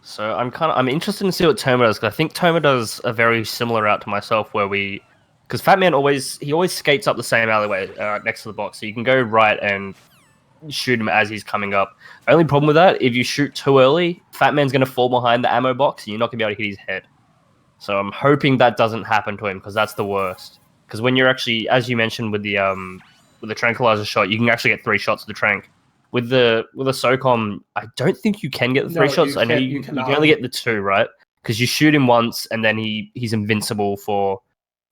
So I'm interested to see what Toma does, because I think Toma does a very similar route to myself, where because Fat Man always skates up the same alleyway next to the box, so you can go right and shoot him as he's coming up. Only problem with that, if you shoot too early, Fat Man's going to fall behind the ammo box, and you're not going to be able to hit his head. So I'm hoping that doesn't happen to him, because that's the worst. Because when you're actually, as you mentioned with the tranquilizer shot, you can actually get 3 shots of the trank. With the SOCOM, I don't think you can get the 3 shots. I know you can only get the 2, right? Because you shoot him once, and then he's invincible for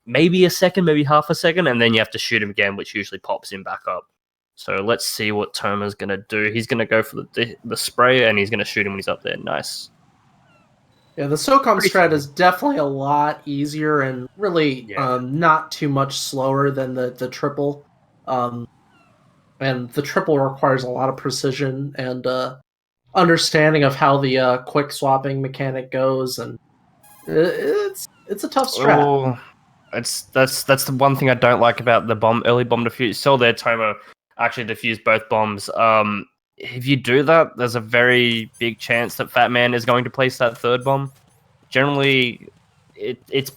maybe a second, maybe half a second, and then you have to shoot him again, which usually pops him back up. So let's see what Toma's going to do. He's going to go for the spray, and he's going to shoot him when he's up there. Nice. Yeah, the SOCOM strat is definitely a lot easier and really not too much slower than the triple. And the triple requires a lot of precision and understanding of how the quick swapping mechanic goes, and it's a tough strat. Oh, that's the one thing I don't like about the early bomb defuse. So there, Toma actually defused both bombs. If you do that, there's a very big chance that Fat Man is going to place that 3rd bomb. Generally, it's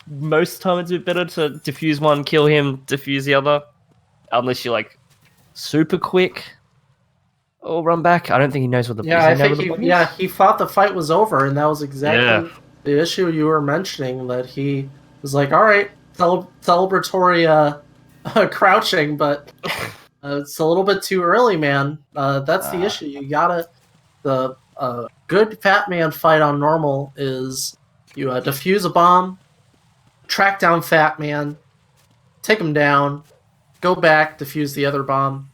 most time it's a bit better to defuse one, kill him, defuse the other. Unless you're like super quick or run back. I don't think he knows what the he thought the fight was over, and that was exactly the issue you were mentioning. That he was like, "All right, celebratory crouching, but it's a little bit too early, man." That's the issue. You gotta the good Fat Man fight on normal is you defuse a bomb, track down Fat Man, take him down. Go back, defuse the other bomb.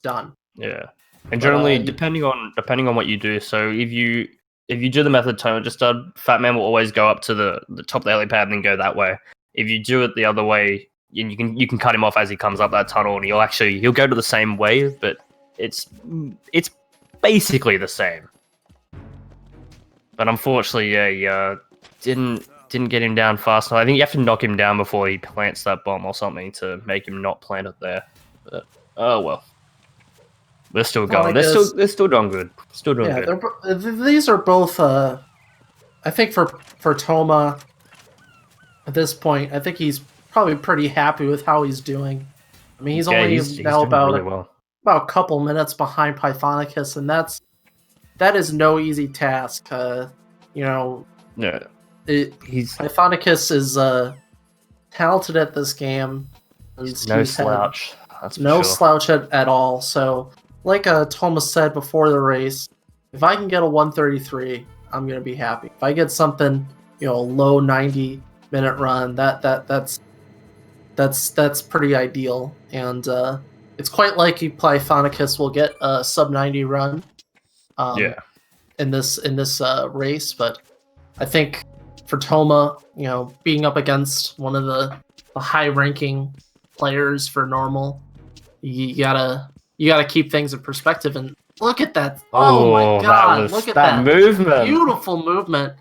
Done. Yeah. And generally, But, depending on what you do, so if you do the method tunnel, just Fat Man will always go up to the top of the helipad and then go that way. If you do it the other way, you can cut him off as he comes up that tunnel, and he'll go to the same way, but it's basically the same. But unfortunately, yeah, didn't get him down fast enough. I think you have to knock him down before he plants that bomb or something to make him not plant it there. But oh well. They're still going. They're still doing good. Still doing good. These are both. I think for Toma, at this point, I think he's probably pretty happy with how he's doing. I mean, he's now about really well. about a couple minutes behind Pythonicus, and that is no easy task. You know, Yeah, Pythonicus is talented at this game. He's no slouch. That's for no sure. slouch at all. So, like Thomas said before the race, if I can get a 133, I'm gonna be happy. If I get something, low 90-minute run, that's pretty ideal. And it's quite likely Pythonicus will get a sub 90 run. In this race, but I think for Toma, being up against one of the high-ranking players for normal, you gotta keep things in perspective. And look at that! Oh my god! Look at that movement! Beautiful movement.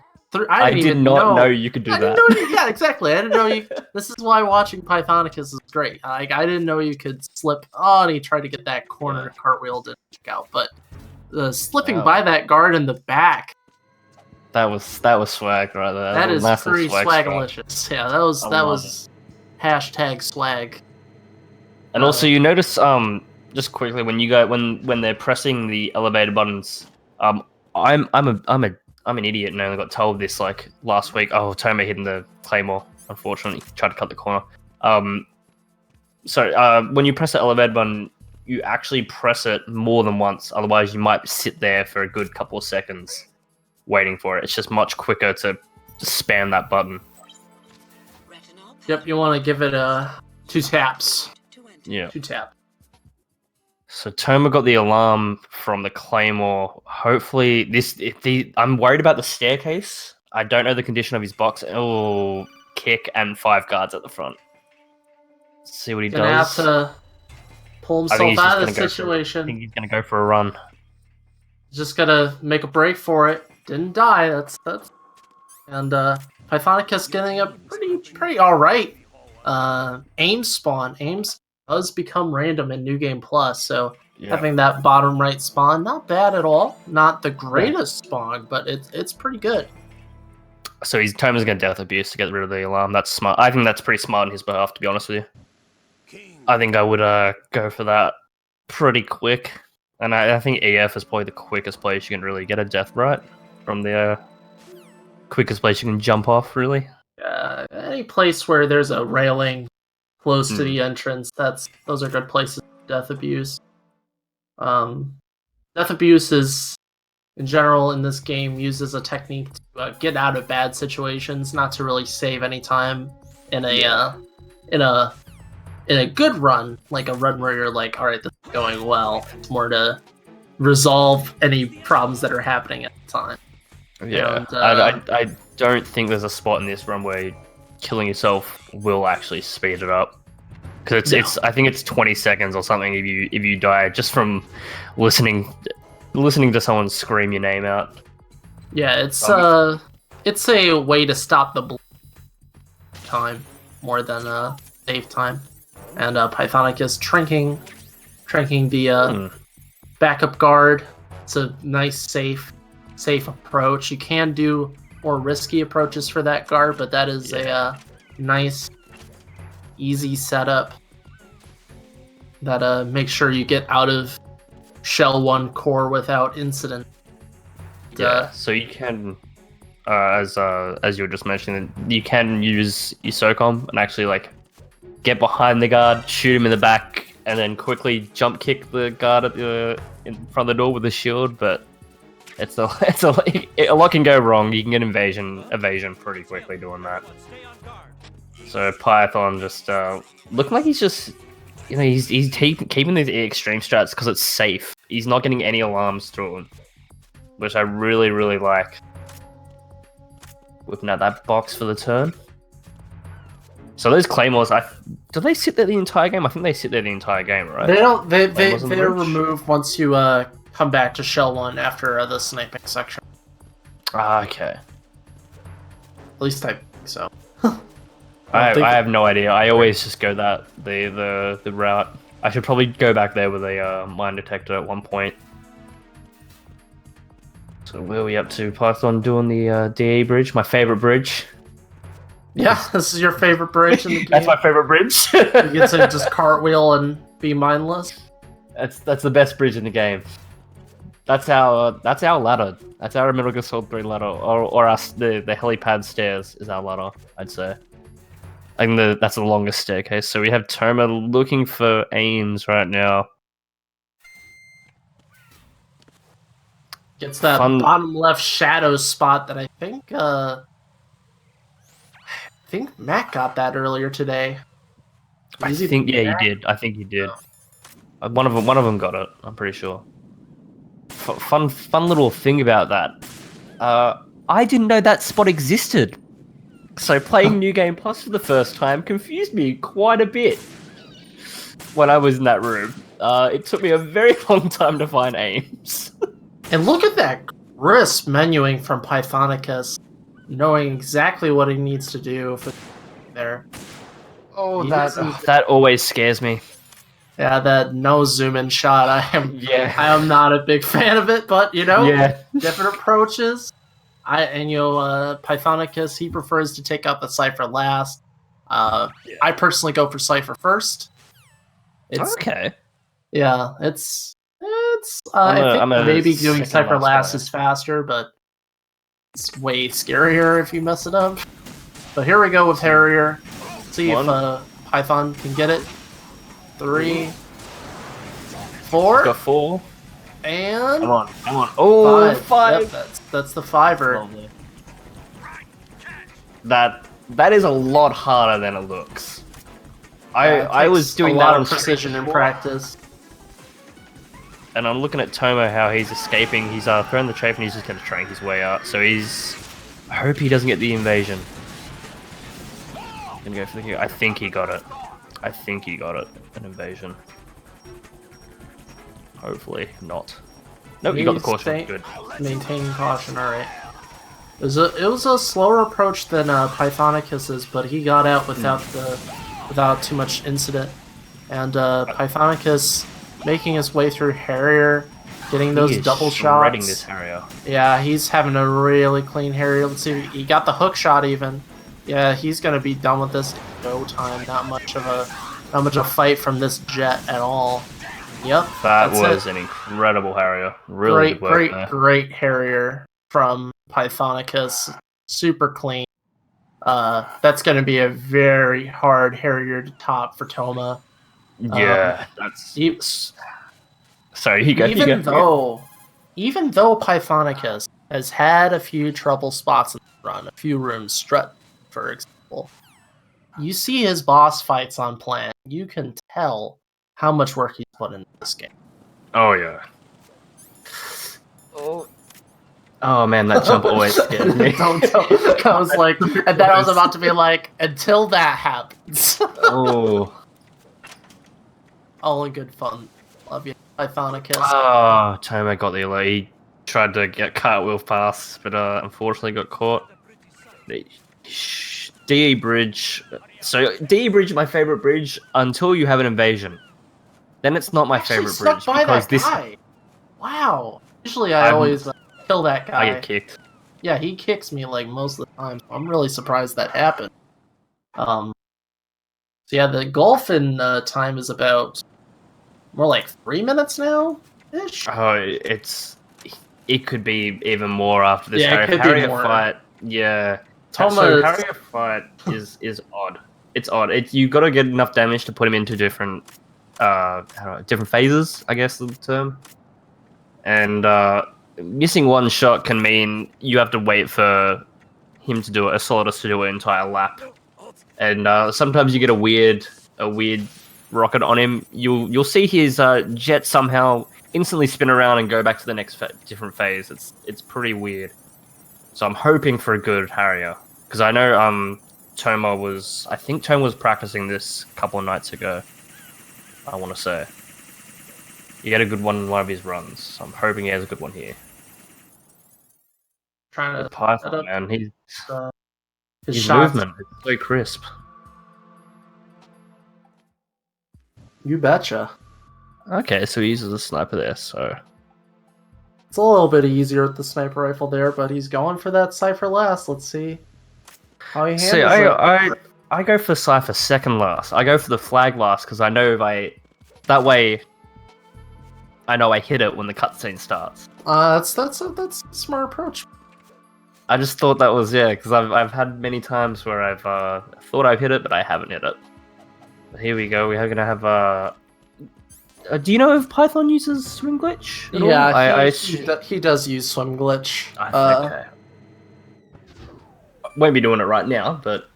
I did not know you could do that. Yeah, exactly. I didn't know you. This is why watching Pythonicus is great. Like, I didn't know you could slip. Oh, and he tried to get that corner cartwheel to check out, but slipping by that guard in the back. That was swag right there. That is pretty swagalicious. Yeah, that was hashtag swag. And also, you notice just quickly when they're pressing the elevator buttons, I'm an idiot and I only got told this like last week. Oh, Toma hitting the claymore. Unfortunately, tried to cut the corner. So when you press the elevator button, you actually press it more than once. Otherwise, you might sit there for a good couple of seconds waiting for it. It's just much quicker to spam that button. Yep, you want to give it 2 taps. Yeah. 2 tap. So Toma got the alarm from the claymore. Hopefully, I'm worried about the staircase. I don't know the condition of his box. Oh, kick and 5 guards at the front. Let's see what he does. Have to pull himself out of the situation. I think he's gonna go for a run. Just gotta make a break for it. Didn't die. That's. And Pythonicus getting a pretty all right aim spawn. Aims does become random in New Game Plus, so having that bottom right spawn, not bad at all. Not the greatest spawn, but it's pretty good. So Toma's gonna death abuse to get rid of the alarm. That's smart. I think that's pretty smart on his behalf, to be honest with you. I think I would go for that pretty quick. And I think EF is probably the quickest place you can really get a death right from the quickest place you can jump off, really. Any place where there's a railing close to the entrance, those are good places for death abuse. Death abuse is, in general, in this game, used as a technique to get out of bad situations, not to really save any time in a good run, like a run where you're like, all right, this is going well. It's more to resolve any problems that are happening at the time. Yeah, and, I don't think there's a spot in this run where killing yourself will actually speed it up. Because I think it's 20 seconds or something if you die just from listening to someone scream your name out. Yeah, it's a way to stop the time more than save time. And Pythonicus trinking the backup guard. It's a nice safe approach. You can do more risky approaches for that guard, but that is a nice easy setup that makes sure you get out of Shell 1 core without incident. So you can as you were just mentioning, you can use your SOCOM and actually like get behind the guard, shoot him in the back, and then quickly jump kick the guard at in front of the door with a shield. But a lot can go wrong. You can get evasion pretty quickly doing that. So Python just looking like he's just, he's keeping these extreme strats because it's safe. he's not getting any alarms through him, which I really, really like. Whipping out that box for the turn. So those claymores, do they sit there the entire game? I think they sit there the entire game, right? They don't. They're bridge? removed once you come back to shell 1 after the sniping section. Ah, okay. At least I think so. I have no idea. I always just go the route. I should probably go back there with a mine detector at one point. So where are we up to? Python doing the DE bridge, my favorite bridge. Yeah, this is your favorite bridge in the game. That's my favorite bridge. You get to just cartwheel and be mindless. That's the best bridge in the game. That's our ladder. That's our Metal Gear Solid 3 ladder, or us the helipad stairs is our ladder. I'd say. I think that's the longest staircase. So we have Toma looking for aims right now. Gets that bottom left shadow spot that I think Matt got that earlier today. I think he did. I think he did. One of them got it. I'm pretty sure. Fun little thing about that. I didn't know that spot existed. So playing New Game Plus for the first time confused me quite a bit when I was in that room. It took me a very long time to find aims. And look at that crisp menuing from Pythonicus, knowing exactly what he needs to do for there. Oh, that always scares me. Yeah, that no zoom in shot. I am not a big fan of it, but different approaches. Pythonicus, he prefers to take out the Cypher last. I personally go for Cypher first. It's okay. Yeah, I think maybe doing Cypher last is faster, but it's way scarier if you mess it up. So here we go with Harrier. See if Python can get it. 3, 4. Got 4. And come on. Oh, 5. Yep, that's the 5er. That is a lot harder than it looks. I was doing that on precision in practice. And I'm looking at Tomo, how he's escaping. He's throwing the chafe and he's just going to trank his way out. So I hope he doesn't get the invasion. Gonna go for the kill. I think he got it. An invasion. Hopefully not. Nope, he got the caution. Good. Maintaining caution, alright. It was a slower approach than Pythonicus's, but he got out without too much incident. And Pythonicus making his way through Harrier, getting those double shots. This Harrier. Yeah, he's having a really clean Harrier. Let's see, he got the hook shot even. Yeah, he's gonna be done with this in no time. Not much of a fight from this jet at all. Yep, that was an incredible Harrier. Really great Harrier from Pythonicus. Super clean. That's gonna be a very hard Harrier to top for Toma. Yeah, sorry, even though Pythonicus has had a few trouble spots in the run, a few rooms, Strut, for example, you see his boss fights on plan, you can tell how much work he's put into this game. Oh yeah. Oh man, that jump always scares me. I was like, and then I was about to be like, until that happens. Oh. All in good fun. Love you, Pythonicus. Oh, Toma got the alert. He tried to get cartwheel past, but unfortunately got caught. DE bridge. So DE bridge is my favorite bridge until you have an invasion. Then it's not my favorite bridge because this. Wow. Usually I always kill that guy. I get kicked. Yeah, he kicks me like most of the time. So I'm really surprised that happened. So yeah, the golfing time is about more like 3 minutes now ish. Oh, it could be even more after this Harrier fight. Yeah, Harrier fight is odd. It's odd. You got to get enough damage to put him into different phases, I guess is the term. And missing one shot can mean you have to wait for him to do it, a Solidus to do an entire lap. And sometimes you get a weird rocket on him. You'll see his jet somehow instantly spin around and go back to the next different phase. It's pretty weird. So I'm hoping for a good Harrier because I know I think Toma was practicing this a couple of nights ago. I want to say he had a good one in one of his runs. So I'm hoping he has a good one here. Trying to The Python, set up man, his his shots. movement is so crisp. You betcha. Okay, so he uses a sniper there. So It's a little bit easier with the sniper rifle there, but he's going for that Cypher last. Let's see how he handles see, it. I go for Cypher second last. I go for the flag last because I know that way I know I hit it when the cutscene starts. That's a smart approach. I just thought that was because I've had many times where I've thought I've hit it, but I haven't hit it. But here we go. We are gonna have do you know if Python uses swim glitch? At Yeah, all? he does use swim glitch. Okay. Won't be doing it right now, but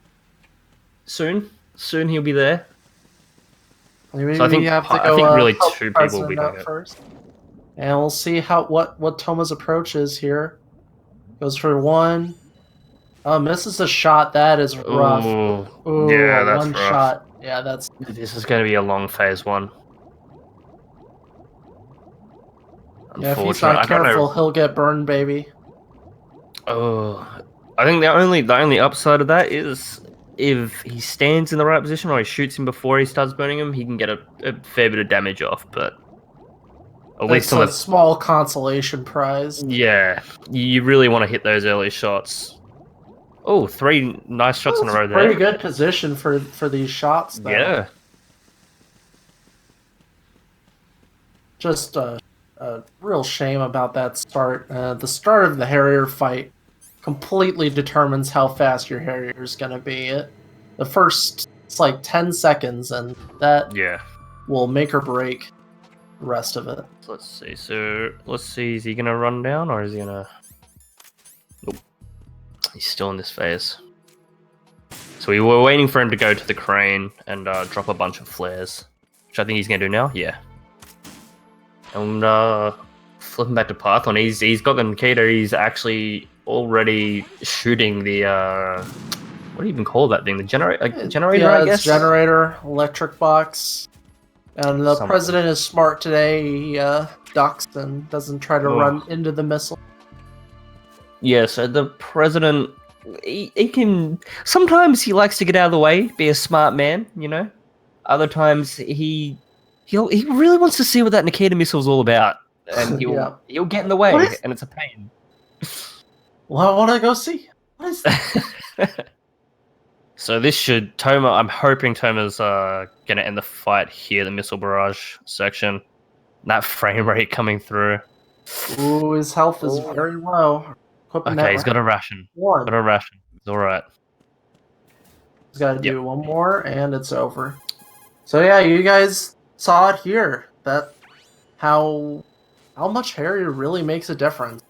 soon he'll be there. Maybe So I think have to go, really help two people will be President out doing it. first, and we'll see what Toma's approach is here. Goes for one. Misses a shot. That is rough. Ooh, yeah, that's one rough. shot. Yeah, that's. This is going to be a long phase one. Yeah, if he's not careful, he'll get burned, baby. Oh, I think the only upside of that is if he stands in the right position or he shoots him before he starts burning him, he can get a fair bit of damage off. But at least on a small consolation prize. Yeah, you really want to hit those early shots. Oh, 3 nice shots in a row there. Pretty good position for these shots, though. Yeah. Just a real shame about that start. The start of the Harrier fight completely determines how fast your Harrier is going to be. The first, it's like 10 seconds, and that will make or break the rest of it. So let's see. Is he going to run down or is he going to... Nope. He's still in this phase. So we were waiting for him to go to the crane and drop a bunch of flares, which I think he's going to do now. Yeah. And flipping back to Python, he's got the Nikita. He's actually already shooting the what do you even call that thing? The generator, I guess. Generator, electric box. And the president is smart today. He ducks and doesn't try to run into the missile. Yeah, so the president, he can... Sometimes he likes to get out of the way, be a smart man, you know? Other times he really wants to see what that Nikita missile's all about. And he'll get in the way, and it's a pain. Well, I want to go see. What is that? So this should... I'm hoping Toma's going to end the fight here, the missile barrage section. That frame rate coming through. Ooh, his health is very low. Okay, he's got a ration. Got a ration. It's alright. He's got to do one more, and it's over. So yeah, you guys saw it here. That how much Harrier really makes a difference.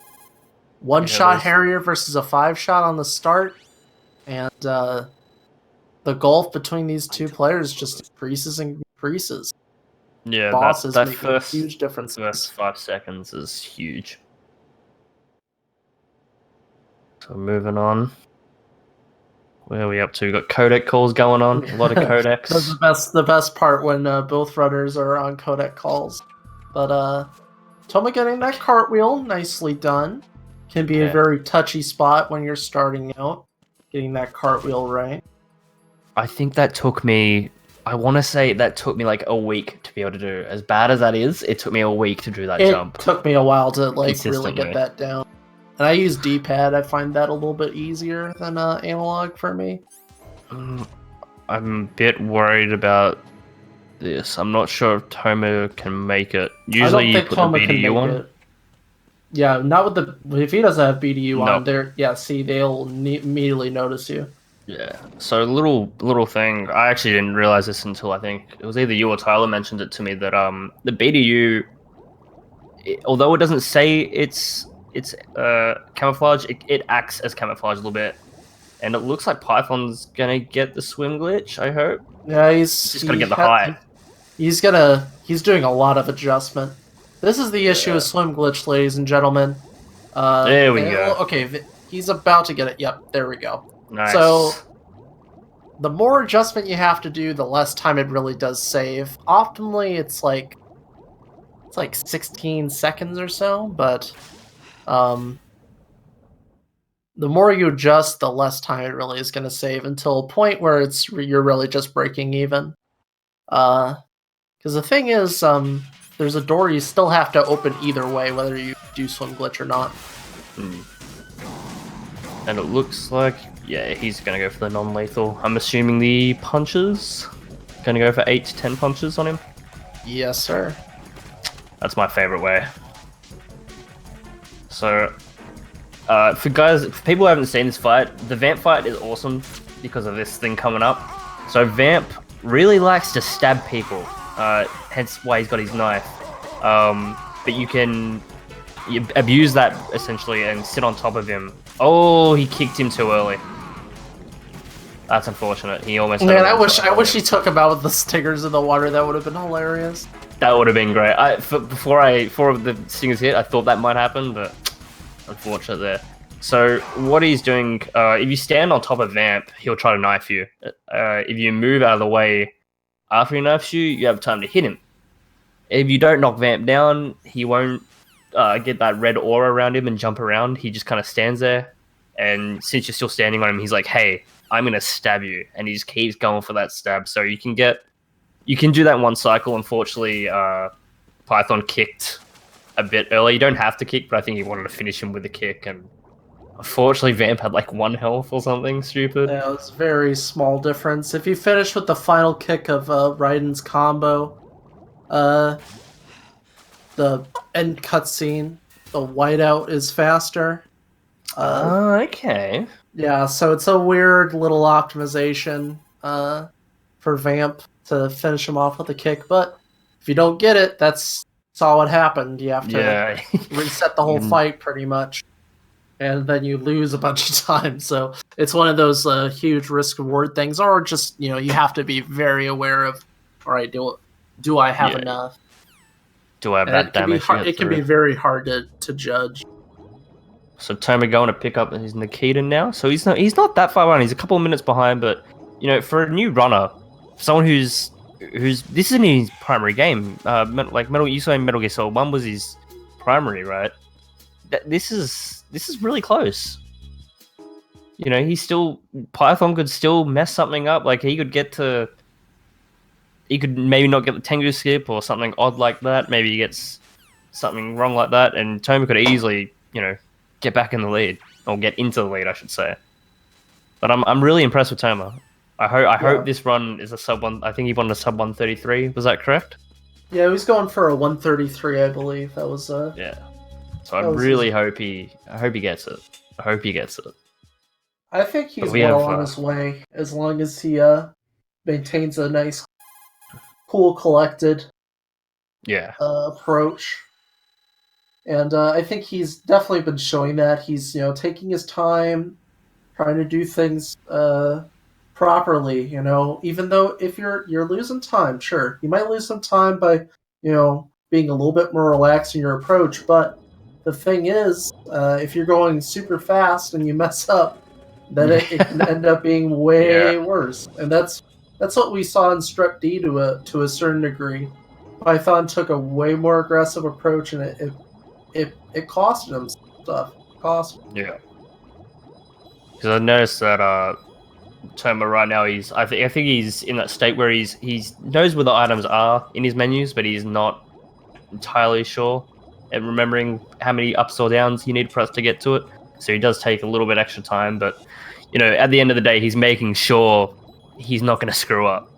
One shot Harrier versus a 5-shot on the start, and the gulf between these two players just increases and increases. Yeah, that first huge difference. First 5 seconds is huge. So moving on. Where are we up to? We've got codec calls going on. A lot of codecs. That's the best part when both runners are on codec calls. But Toma getting that cartwheel, nicely done. Can be a very touchy spot when you're starting out. Getting that cartwheel right. I think that took me... I want to say that took me like a week to be able to do. As bad as that is, it took me a week to do that jump. It took me a while to really get that down. And I use D-pad. I find that a little bit easier than analog for me. I'm a bit worried about this. I'm not sure if Toma can make it. Usually you put the BDU on. It. Yeah, not with the... If he doesn't have BDU on there, they'll immediately notice you. Yeah. So little thing. I actually didn't realize this until I think it was either you or Tyler mentioned it to me that the BDU, although it doesn't say it's camouflage, it acts as camouflage a little bit, and it looks like Python's gonna get the swim glitch. I hope. Yeah, he's just gonna get the height. He's doing a lot of adjustment. This is the issue with Swim Glitch, ladies and gentlemen. There we go. Okay, he's about to get it. Yep, there we go. Nice. So, the more adjustment you have to do, the less time it really does save. Optimally, it's like 16 seconds or so, but the more you adjust, the less time it really is going to save until a point where you're really just breaking even. Because the thing is, there's a door you still have to open either way, whether you do Swim Glitch or not. And it looks like, yeah, he's going to go for the non-lethal. I'm assuming the punches. Going to go for 8 to 10 punches on him. Yes, sir. That's my favorite way. So, for people who haven't seen this fight, the Vamp fight is awesome because of this thing coming up. So Vamp really likes to stab people, hence why he's got his knife. But you abuse that essentially and sit on top of him. Oh, he kicked him too early. That's unfortunate. He almost. Man, I wish he took him out with the stingers in the water. That would have been hilarious. That would have been great. Before the stingers hit, I thought that might happen, but unfortunate there. So what he's doing, if you stand on top of Vamp, he'll try to knife you. If you move out of the way after he knifes you, you have time to hit him. If you don't knock Vamp down, he won't get that red aura around him and jump around. He just kind of stands there, and since you're still standing on him, he's like, "Hey, I'm gonna stab you," and he just keeps going for that stab. So you can do that in one cycle. Unfortunately, Python kicked a bit early. You don't have to kick, but I think he wanted to finish him with a kick, and unfortunately Vamp had like 1 health or something stupid. Yeah, it was a very small difference. If you finish with the final kick of Raiden's combo, the end cutscene, the whiteout is faster. Okay. Yeah, so it's a weird little optimization for Vamp to finish him off with a kick, but if you don't get it, that's all what happened. You have to reset the whole fight pretty much, and then you lose a bunch of time. So it's one of those huge risk reward things, or just you have to be very aware of. All right, do I have enough? Do I have that damage? It can be very hard to judge. So Toma going to pick up his Nikita now. So he's not that far behind. He's a couple of minutes behind, but for a new runner, someone who's this isn't his primary game. Like you saying Metal Gear Solid 1 was his primary, right? This is really close. Python could still mess something up. Like he could maybe not get the Tengu skip or something odd like that. Maybe he gets something wrong like that, and Toma could easily, get back in the lead, or get into the lead, I should say. But I'm really impressed with Toma. I hope this run is a sub 1. I think he won a sub 133. Was that correct? Yeah, he was going for a 133, I believe. That was yeah. So I really hope he gets it. I hope he gets it. I think he's well on his way, as long as he maintains a nice, cool, collected approach. And I think he's definitely been showing that. He's taking his time, trying to do things properly. Even though if you're losing time, sure, you might lose some time by being a little bit more relaxed in your approach. But the thing is, if you're going super fast and you mess up, then it can end up being way worse. And that's what we saw in Strep D to a certain degree. Python took a way more aggressive approach, and it costed him stuff. Yeah. Because I noticed that Toma right now I think he's in that state where he knows where the items are in his menus, but he's not entirely sure and remembering how many ups or downs you need for us to get to it. So he does take a little bit extra time, but at the end of the day, he's making sure he's not going to screw up.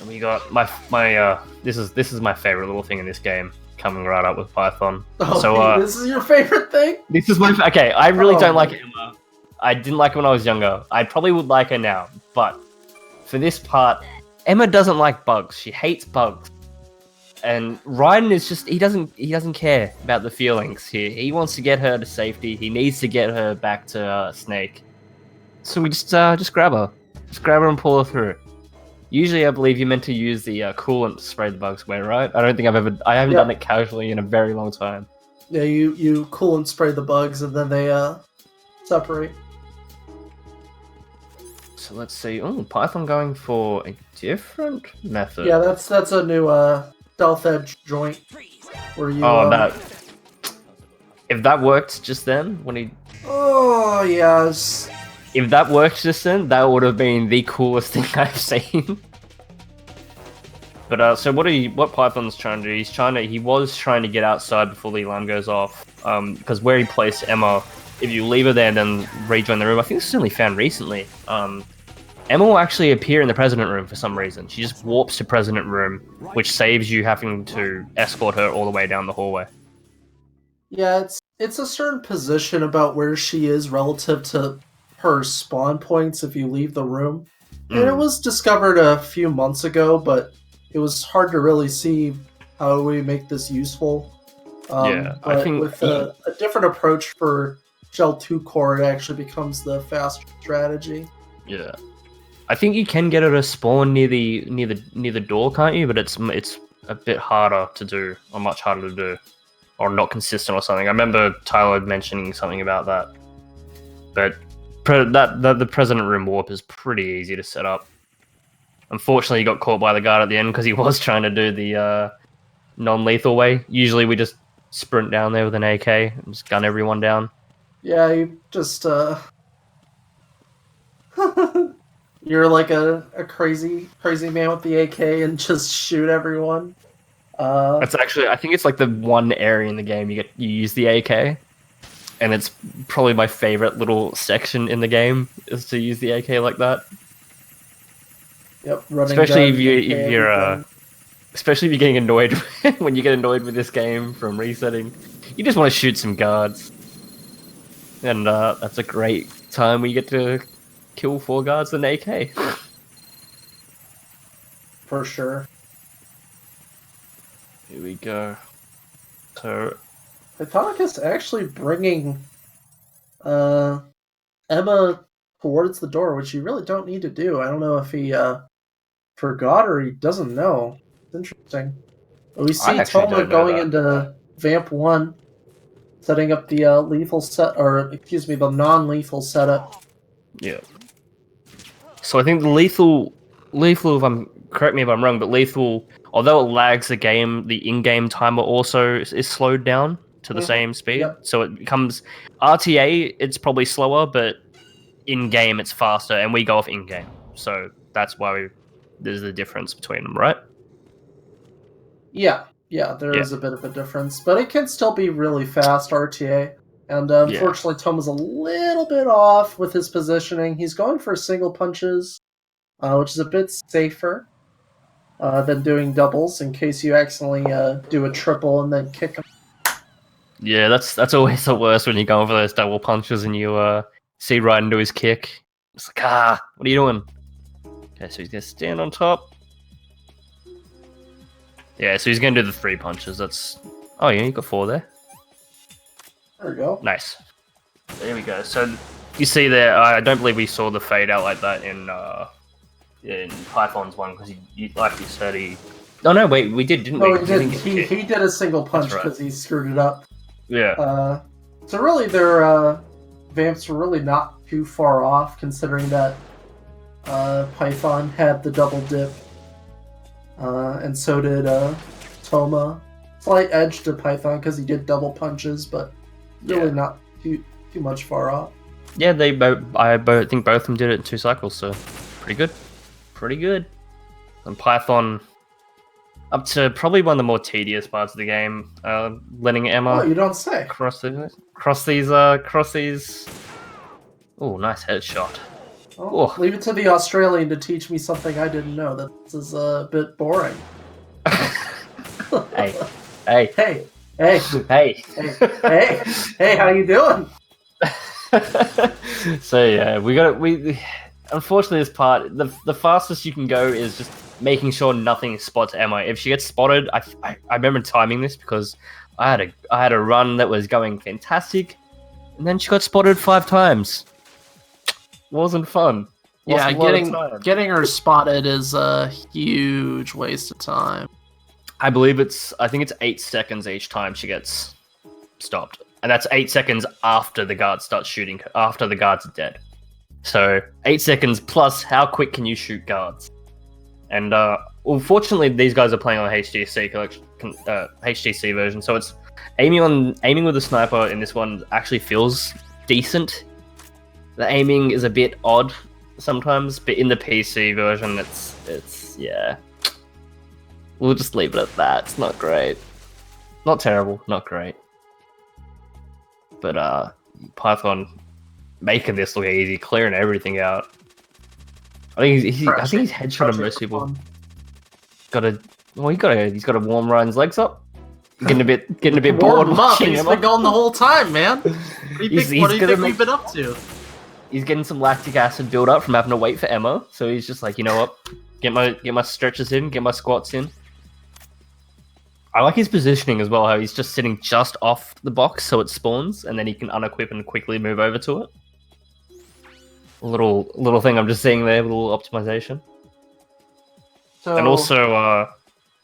And we got my this is my favorite little thing in this game coming right up with Python. Oh, so this is your favorite thing? This is okay. I really don't like Emma. I didn't like her when I was younger. I probably would like her now, but for this part, Emma doesn't like bugs. She hates bugs. And Raiden is just he doesn't care about the feelings here. He wants to get her to safety. He needs to get her back to Snake. So we just grab her. Just grab her and pull her through. Usually, I believe you're meant to use the coolant to spray the bugs away, right? I don't think I haven't Yeah. done it casually in a very long time. Yeah, you cool and spray the bugs, and then they separate. So let's see. Oh, Python going for a different method. Yeah, that's a new stealth edge joint where you. Oh, that. If that worked just then, when he. Oh yes. If that worked just then, that would have been the coolest thing I've seen. But so what Python's trying to do? He was trying to get outside before the alarm goes off. Because where he placed Emma, if you leave her there and then rejoin the room, I think this is only found recently. Emma will actually appear in the president room for some reason. She just warps to president room, which saves you having to escort her all the way down the hallway. Yeah, it's a certain position about where she is relative to her spawn points if you leave the room. And it was discovered a few months ago, but it was hard to really see how we make this useful. Yeah, I but think with a different approach for Shell 2 core, it actually becomes the faster strategy. Yeah, I think you can get her to spawn near the door, can't you? But it's a bit harder to do, or much harder to do, or not consistent or something. I remember Tyler mentioning something about that. But the president room warp is pretty easy to set up. Unfortunately, he got caught by the guard at the end because he was trying to do the non-lethal way. Usually, we just sprint down there with an AK and just gun everyone down. Yeah, you just you're like a crazy man with the AK and just shoot everyone. That's actually, I think it's like the one area in the game you use the AK, and it's probably my favorite little section in the game is to use the AK like that. Yep, running Especially gun, if you're especially if you're getting annoyed when you get annoyed with this game from resetting, you just want to shoot some guards, and that's a great time when you get to kill 4 guards with an AK. for sure. Here we go. So Pythonicus actually bringing Emma towards the door, which you really don't need to do. I don't know if he forgot or he doesn't know. It's interesting. But we see Toma going into Vamp 1, setting up the lethal set, or excuse me, the non-lethal setup. yeah. So I think the lethal, correct me if I'm wrong, but lethal, although it lags the game, the in-game timer also is slowed down to the same speed. Yep. So it becomes RTA. It's probably slower, but in-game it's faster, and we go off in-game. So that's why there's the difference between them, right? Yeah, there is a bit of a difference, but it can still be really fast RTA. And unfortunately, Toma's a little bit off with his positioning. He's going for single punches, which is a bit safer than doing doubles in case you accidentally do a triple and then kick him. Yeah, that's always the worst when you're going for those double punches and you see right into his kick. It's like, what are you doing? Okay, so he's gonna stand on top. Yeah, so he's gonna do the 3 punches. Oh yeah, you got 4 there. There we go. Nice. There we go. So you see there, I don't believe we saw the fade out like that in Python's one because like you said, he. Oh no, wait, we did, didn't we? No, he did. He did a single punch because he screwed it up. Yeah. So really, their vamps were really not too far off, considering that Python had the double dip, and so did Toma. Slight edge to Python because he did double punches, but really not too much far off. Yeah, I think both of them did it in 2 cycles, so pretty good. Pretty good. And Python, up to probably one of the more tedious parts of the game, letting Emma. Oh, you don't say. Cross these. Oh, nice headshot. Oh, leave it to the Australian to teach me something I didn't know. This is a bit boring. Hey. Hey, how you doing? So yeah, we unfortunately this part, the fastest you can go is just making sure nothing spots Emma. If she gets spotted, I remember timing this because I had a run that was going fantastic, and then she got spotted 5 times. Wasn't fun. Yeah, Lost a lot of time. getting her spotted is a huge waste of time. I think it's 8 seconds each time she gets stopped. And that's 8 seconds after the guard starts shooting, after the guards are dead. So 8 seconds plus how quick can you shoot guards? And well, fortunately these guys are playing on HDC HDC version, so it's aiming with a sniper in this one actually feels decent. The aiming is a bit odd sometimes, but in the PC version it's yeah. We'll just leave it at that. It's not great. Not terrible, not great. But Python making this look easy, clearing everything out. I think he's headshotted most people. He's got to warm Ryan's legs up. Getting a bit bored Warm him up. watching He's him. been going the whole time, man. What do you think we've been up to? He's getting some lactic acid build up from having to wait for Emma, so he's just like, you know what, get my stretches in, get my squats in. I like his positioning as well, how he's just sitting just off the box so it spawns, and then he can unequip and quickly move over to it. A little thing I'm just seeing there, a little optimization. So, And also,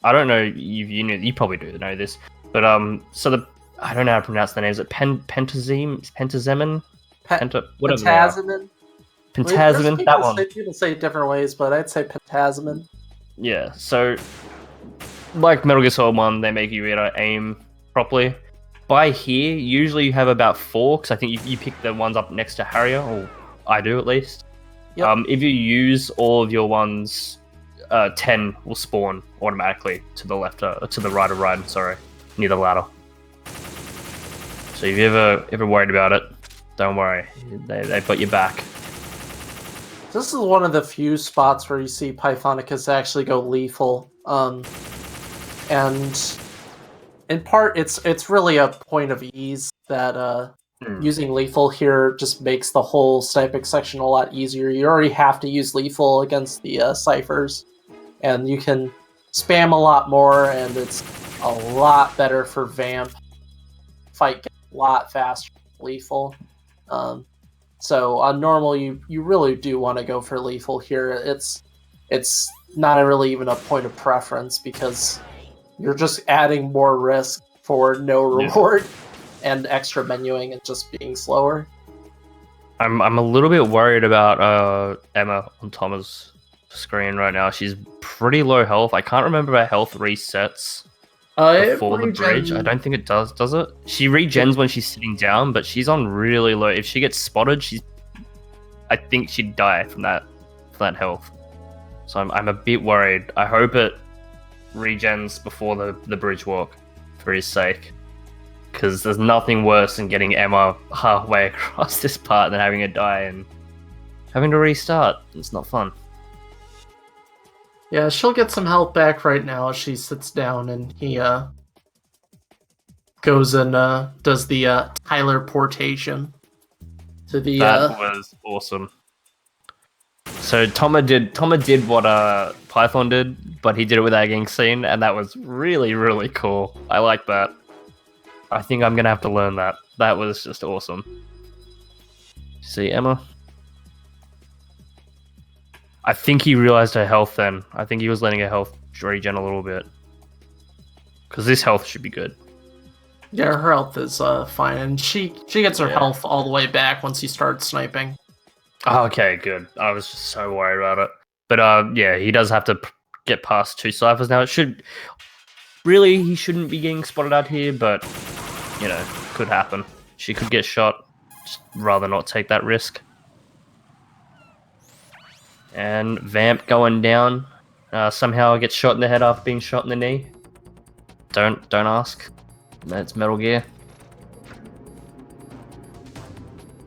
I don't know, you probably do know this, but so I don't know how to pronounce the names. Is it Pentazemin? Whatever they are. Pentazemin? Pentazemin, that one. People say it different ways, but I'd say Pentazemin. Yeah, so like Metal Gear Solid 1, they make you be able to aim properly. By here, usually you have about 4, because I think you pick the ones up next to Harrier, or I do at least. Yep. If you use all of your ones, 10 will spawn automatically to the left, to the right of Ryan, sorry, near the ladder. So if you ever worried about it, don't worry, they've got your back. This is one of the few spots where you see Pythonicus actually go lethal. And in part, it's really a point of ease that using lethal here just makes the whole sniping section a lot easier. You already have to use lethal against the ciphers, and you can spam a lot more, and it's a lot better for Vamp. Fight gets a lot faster with lethal. So on normal, you really do want to go for lethal here. It's not really even a point of preference because you're just adding more risk for no reward and extra menuing and just being slower. I'm a little bit worried about Emma on Thomas' screen right now. She's pretty low health. I can't remember her health resets before the bridge. I don't think it does it? She regens when she's sitting down, but she's on really low. If she gets spotted, I think she'd die from that health. So I'm a bit worried. I hope it regens before the bridge walk for his sake. Because there's nothing worse than getting Emma halfway across this part than having her die and having to restart. It's not fun. Yeah, she'll get some health back right now as she sits down and he goes and does the teleportation to the. That was awesome. So Toma did what Python did, but he did it without getting seen, and that was really, really cool. I like that. I think I'm gonna have to learn that. That was just awesome. See, Emma? I think he realized her health then. I think he was letting her health regen a little bit. Because this health should be good. Yeah, her health is fine, and she gets her health all the way back once you start sniping. Oh, okay, good. I was just so worried about it. But yeah, he does have to get past 2 ciphers now. It should... Really, he shouldn't be getting spotted out here, but, you know, could happen. She could get shot. Just rather not take that risk. And Vamp going down. Somehow gets shot in the head after being shot in the knee. Don't ask. That's Metal Gear.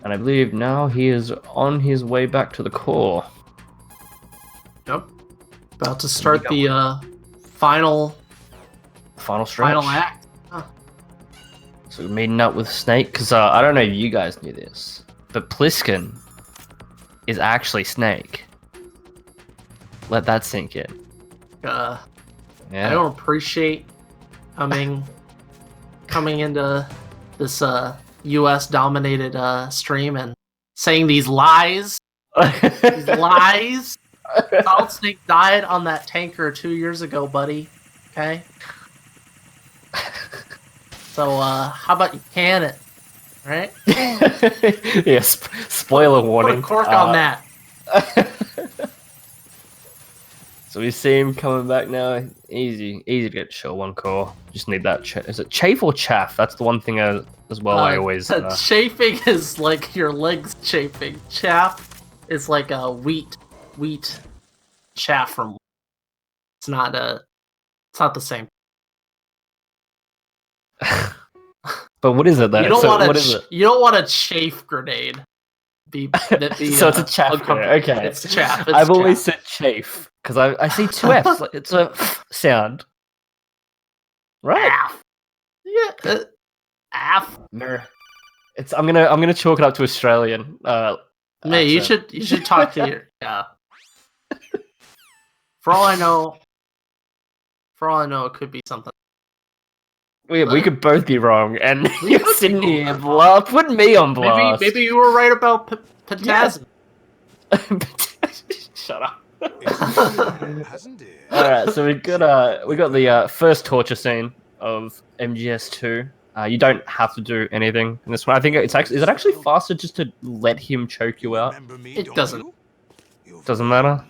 And I believe now he is on his way back to the core. Yep. About to start the final stretch. final act. Huh. So we're meeting up with Snake, because I don't know if you guys knew this, but Pliskin is actually Snake. Let that sink in. I Yeah. don't appreciate coming into this U.S. dominated stream and saying these lies These lies. Solid Snake died on that tanker 2 years ago, buddy. Okay? So, how about you can it? Right? Yes. Spoiler warning. Put a cork on that. So we see him coming back now. Easy to get show one core. Just need that. Is it chafe or chaff? That's the one thing as well. I always. Chafing is like your legs chafing. Chaff is like a wheat chaff from. It's not the same. But what is it though? You don't what want is it? You don't want a chafe grenade. So it's a chaff grenade. Okay. It's chaff. It's I've always chaff. said chafe because I see two F's. Like, it's a sound, right? Aff. Yeah. Aff. It's I'm gonna chalk it up to Australian. Mate, you should talk to your For all I know, it could be something. We could both be wrong, and you're sitting here putting me on blast. Maybe you were right about potassium. Shut up. Hasn't it? All right, so we got the first torture scene of MGS2. You don't have to do anything in this one. I think is it actually faster just to let him choke you out? It doesn't. Doesn't matter.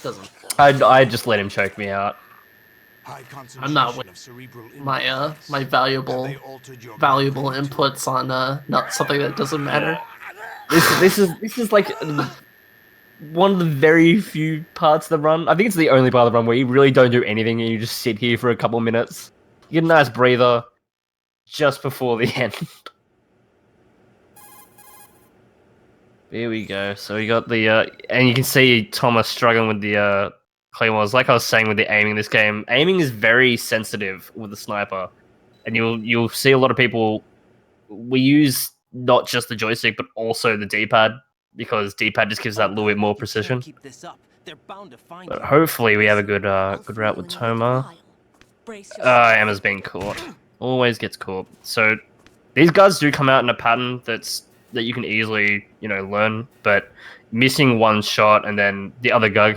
Doesn't. I just let him choke me out. I'm not with my my valuable inputs on not something that doesn't matter. This is like one of the very few parts of the run. I think it's the only part of the run where you really don't do anything and you just sit here for a couple minutes. You get a nice breather just before the end. Here we go. So we got the and you can see Thomas struggling with the claymores. Like I was saying with the aiming in this game, aiming is very sensitive with the sniper, and you'll see a lot of people. We use not just the joystick but also the D-pad because D-pad just gives that little bit more precision. But hopefully we have a good route with Toma. Emma's being caught. Always gets caught. So these guys do come out in a pattern that you can easily learn, but missing one shot and then the other guy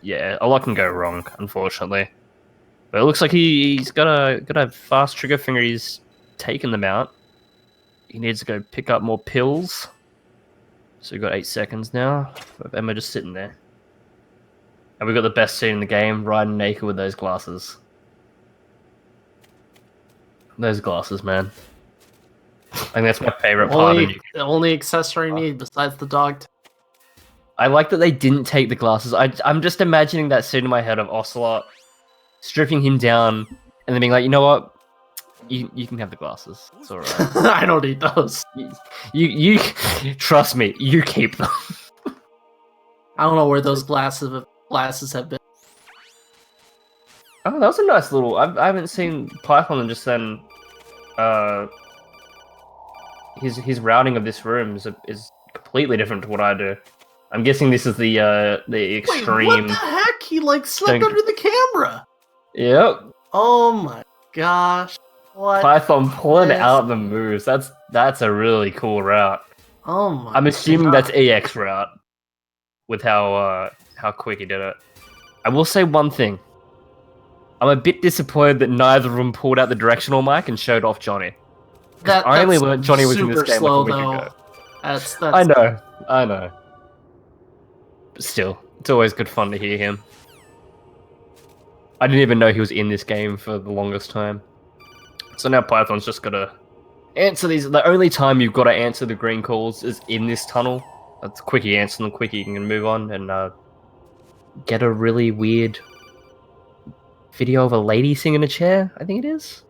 yeah, a lot can go wrong, unfortunately. But it looks like he's got a fast trigger finger. He's taken them out. He needs to go pick up more pills. So we've got 8 seconds now. With Emma just sitting there. And we've got the best scene in the game, riding naked with those glasses. Those glasses, man. I think that's my favorite part. The only accessory need besides the dog. I like that they didn't take the glasses. I'm just imagining that scene in my head of Ocelot stripping him down and then being like, you know what? You can have the glasses. It's alright. I don't need those. You trust me, you keep them. I don't know where those glasses have been. Oh, that was a nice little... I haven't seen Python and just then... His routing of this room is completely different to what I do. I'm guessing this is the extreme... Wait, what the heck? He slept under the camera! Yep. Oh my gosh. What? Python pulling out the moves. That's a really cool route. Oh my I'm assuming that's EX route. With how quick he did it. I will say one thing. I'm a bit disappointed that neither of them pulled out the directional mic and showed off Johnny. I only learned Johnny was in this game slow, like a week ago. That's I know. But still, it's always good fun to hear him. I didn't even know he was in this game for the longest time. So now Python's just gotta answer these. The only time you've got to answer the green calls is in this tunnel. That's quick you answer them, quick you can move on and get a really weird video of a lady singing in a chair, I think it is.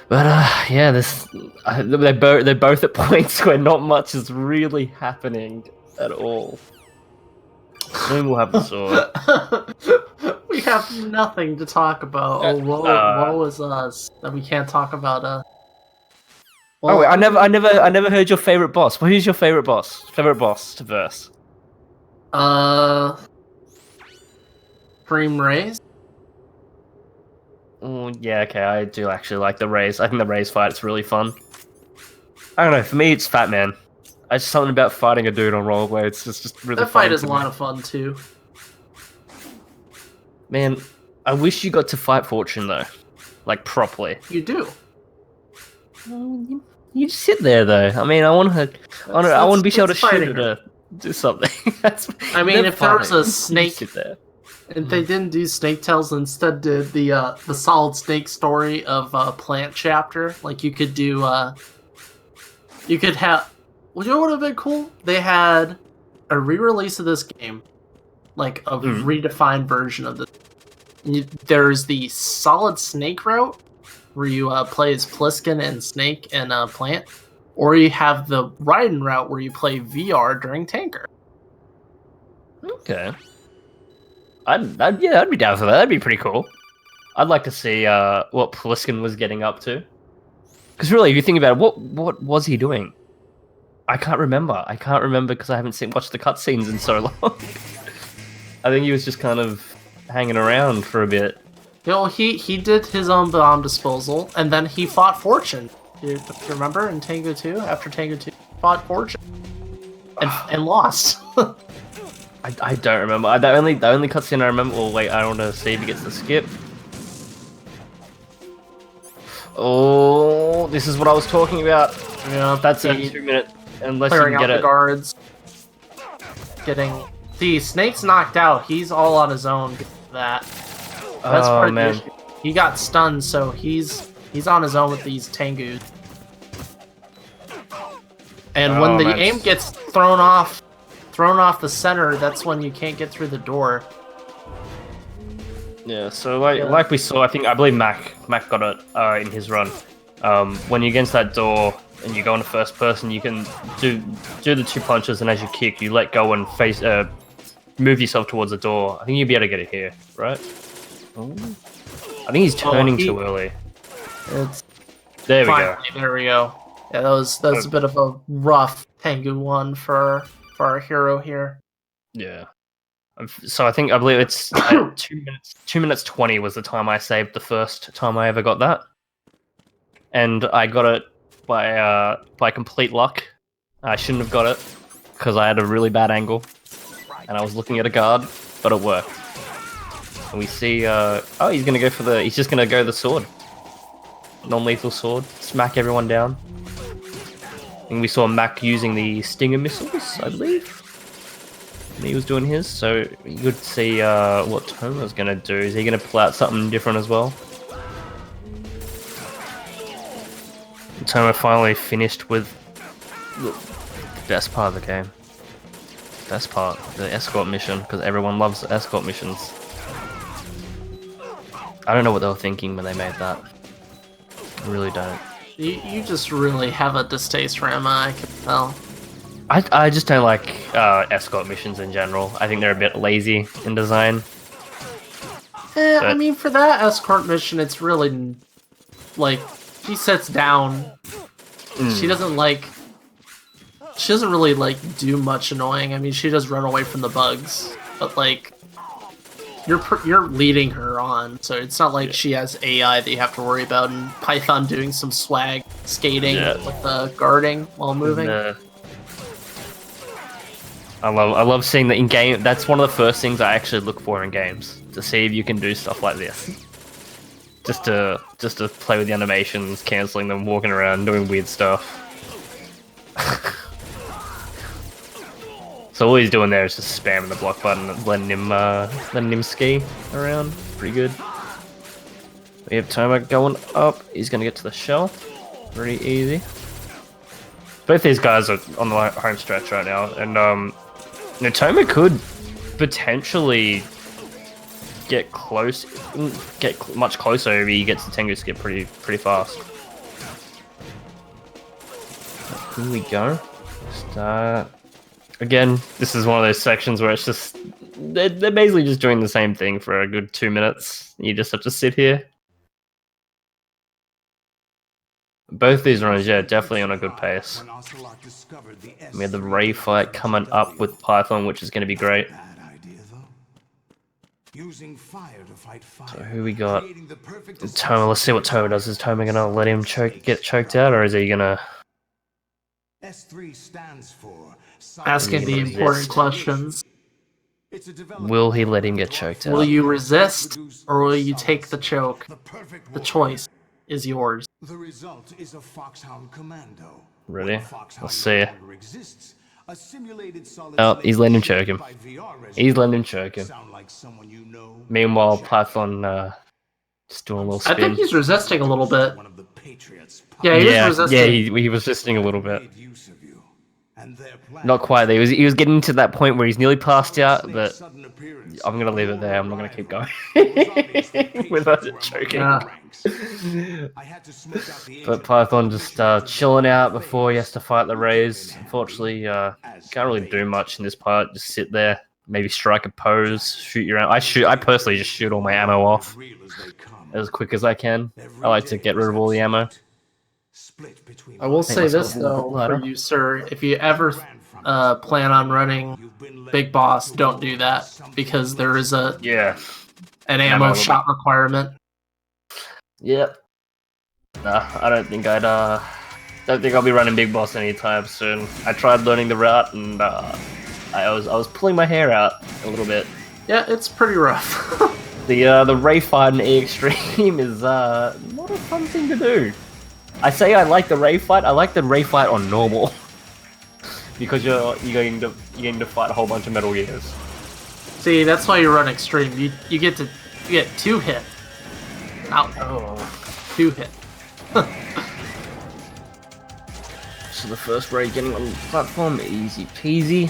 But yeah, they're both at points where not much is really happening at all. Soon we'll have the sword. We have nothing to talk about. Oh, woe is us that we can't talk about. Oh wait, I never heard your favorite boss. Well, who's your favorite boss? Favorite boss to verse? Cream Rays. Oh yeah, okay. I do actually like the Rays. I think the Rays fight is really fun. I don't know. For me, it's Fat Man. It's something about fighting a dude on rollerblades. It's just really That funny fight is to a me. lot of fun too. Man, I wish you got to fight Fortune though, like properly. You do. You just sit there though. I mean, I want to be able to that's shoot fighting at her. her, do something. That's. I mean, they're if there was fighting. a You snake, sit there. and they didn't do Snake Tales, instead did the Solid Snake story of Plant Chapter, like you could do. You could have. Well, you know what would have been cool? They had a re-release of this game, like a redefined version of this. There's the Solid Snake route, where you play as Pliskin and Snake and Plant, or you have the Raiden route where you play VR during Tanker. Okay. I'd be down for that. That'd be pretty cool. I'd like to see what Pliskin was getting up to. Because really, if you think about it, what was he doing? I can't remember. Because I haven't watched the cutscenes in so long. I think he was just kind of hanging around for a bit. You know, he did his own bomb disposal, and then he fought Fortune. You remember in Tango 2? After Tango 2, he fought Fortune. And lost. I don't remember. The only cutscene I remember. Oh wait, I want to see if he gets the skip. Oh, this is what I was talking about. Yeah, That's a 2-minute. Unless you clearing can out get the it. guards. See, Snake's knocked out. He's all on his own. That. That's part of the issue. He got stunned, so he's on his own with these Tengus. And when the aim gets thrown off the center, that's when you can't get through the door. Yeah, so like we saw, I believe Mac got it in his run. When you're against that door and you go into first person, you can do the 2 punches, and as you kick, you let go and move yourself towards the door. I think you'll be able to get it here, right? Ooh. I think he's turning too early. There we go. There we go. Yeah, that was a bit of a rough Tengu one for our hero here. Yeah. So I believe it's 2 minutes 20 was the time I saved the first time I ever got that, and I got it by complete luck. I shouldn't have got it because I had a really bad angle, and I was looking at a guard, but it worked. And we see, oh, he's just gonna go the sword, non-lethal sword, smack everyone down. And we saw Mac using the Stinger missiles, I believe. And he was doing his, so you could see what Toma's going to do. Is he going to pull out something different as well? Toma finally finished with the best part of the game. Best part, the escort mission, because everyone loves escort missions. I don't know what they were thinking when they made that. I really don't. You just really have a distaste for Emma, I can tell. I just don't like escort missions in general. I think they're a bit lazy in design. I mean, for that escort mission, it's really like she sits down. She doesn't really like do much annoying. I mean, she does run away from the bugs, but like you're leading her on, so it's not like she has AI that you have to worry about, and Python doing some swag skating with the guarding while moving. I love seeing that in game. That's one of the first things I actually look for in games, to see if you can do stuff like this. Just to play with the animations, canceling them, walking around, doing weird stuff. So all he's doing there is just spamming the block button, and letting him ski around. Pretty good. We have Toma going up. He's gonna get to the shell. Pretty easy. Both these guys are on the home stretch right now, and Toma could potentially get much closer if he gets the Tengu skip pretty fast. Here we go. Again, this is one of those sections where it's just they're basically just doing the same thing for a good 2 minutes. You just have to sit here. Both these runs, yeah, definitely on a good pace. We have the Ray fight coming up with Python, which is going to be great. So who we got? Toma, let's see what Toma does. Is Toma going to let him get choked out, or is he going to S3 stands for Asking the important Resist. questions. It's a Will he let him get choked Will out? you resist or will you take the choke? The perfect The warrior. choice is yours. The result is a Foxhound Commando. Ready? When Foxhound Let's see. no longer exists, a simulated solid Oh, slate he's letting him generated choke him. by VR He's letting him resolution choke him. sound like someone you know. Meanwhile, Check. Python just doing a little I think spin. he's resisting a little bit. One of the Patriots' Yeah, he was Yeah, resisting. he was resisting a little bit. made use of you, and their Not plan quite. He was getting to that point where he's nearly passed Solid out, Snake's but sudden appearance, I'm gonna leave it your there. I'm not gonna keep going arrival. It was obvious that Patriots without were it among choking. your Yeah. ranks. I had to smoke out the But agent Python before just mission to chilling develop out the before he has to fight the You came Rays. in handy Unfortunately, as can't really do bait. much in this part. Just sit there, maybe strike a pose, shoot your ammo. I personally just shoot all my ammo off Real as they come. as quick as I can. Every I like to day get was rid of all the ammo. split between I will Make say myself this a little though bit for lighter. you, sir. If you ever plan on running Big Boss, don't do that because there is Yeah. an Ammo ammo limit. shot requirement. Yep. Nah, I don't think I'll be running Big Boss anytime soon. I tried learning the route and I was pulling my hair out a little bit. Yeah, it's pretty rough. The Ray fight in E Extreme is not a fun thing to do. I say I like the Ray fight. I like the Ray fight on normal because you're getting to fight a whole bunch of Metal Gears. See, that's why you run extreme. You get 2 hit. Out. Oh. 2 hit. So the first Ray getting on the platform, easy peasy.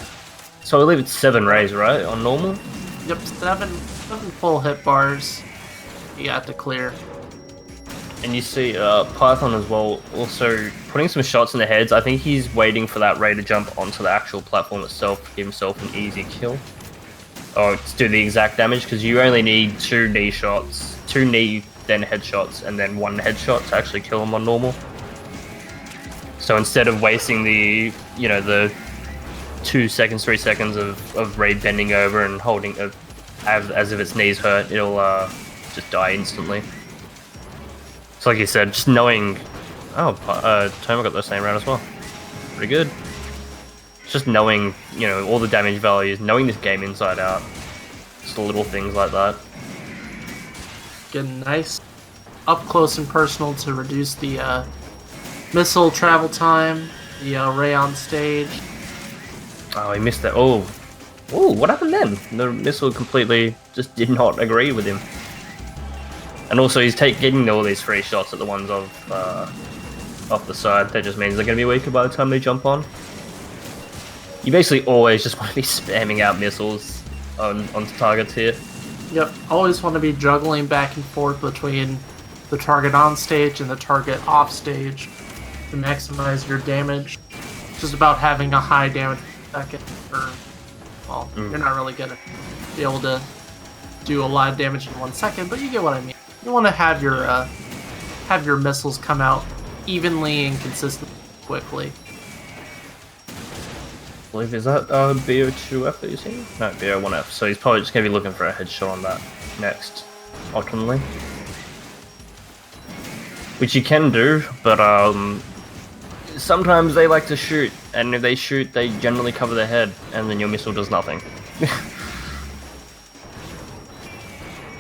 So I believe it's 7 Rays, right, on normal? Yep, 7 full hit bars. You got to clear. And you see Python as well, also putting some shots in the heads. I think he's waiting for that Ray to jump onto the actual platform itself, give himself an easy kill. Or to do the exact damage, because you only need 2 knee shots, 2 knee, then headshots, and then 1 headshot to actually kill him on normal. So instead of wasting the 2 seconds, 3 seconds of Ray bending over and holding as if its knees hurt, it'll just die instantly. So like you said, just knowing... Oh, Toma got the same round as well. Pretty good. Just knowing, all the damage values, knowing this game inside out. Just little things like that. Get nice up close and personal to reduce the missile travel time, the Ray on stage. Oh, he missed that. Oh, what happened then? The missile completely just did not agree with him. And also, he's getting all these free shots at the ones off the side. That just means they're going to be weaker by the time they jump on. You basically always just want to be spamming out missiles onto targets here. Yep, always want to be juggling back and forth between the target on stage and the target off stage to maximize your damage. It's just about having a high damage per second. You're not really going to be able to do a lot of damage in 1 second, but you get what I mean. You want to have your missiles come out evenly and consistently quickly. I believe, is that BO2F that you're seeing? No, BO1F. So he's probably just going to be looking for a headshot on that next, optimally. Which you can do, but sometimes they like to shoot, and if they shoot, they generally cover their head, and then your missile does nothing.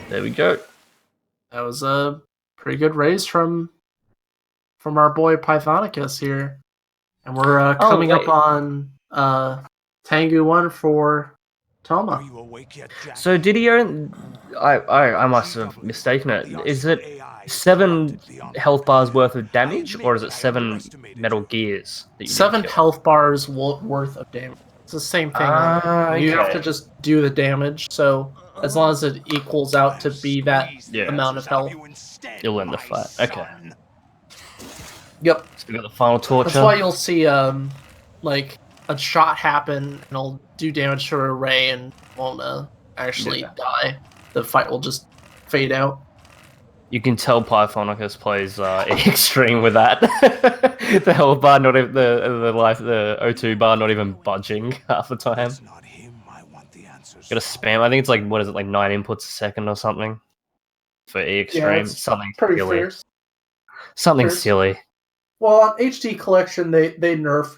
There we go. That was a pretty good raise from our boy Pythonicus here. And we're coming up on Tengu 1 for Toma. Are you awake yet, Jack? So did he earn... I must have mistaken it. Is it 7 health bars worth of damage, or is it 7 Metal Gears that you 7 kill? health bars worth of damage. It's the same thing. You have to just do the damage, so as long as it equals out to be that amount of health. You'll win the fight. Okay. Yep. So we got the final torture. That's why you'll see like a shot happen and it'll do damage to a Ray and won't actually die. The fight will just fade out. You can tell Pythonicus plays extreme with that. The health bar, not even the O2 bar, not even budging half the time. It's not him I want the answers Gotta spam. I think it's like 9 inputs a second or something for E extreme. it's Something pretty silly. fierce. Something Fierce. silly. Well, on HD Collection, they nerf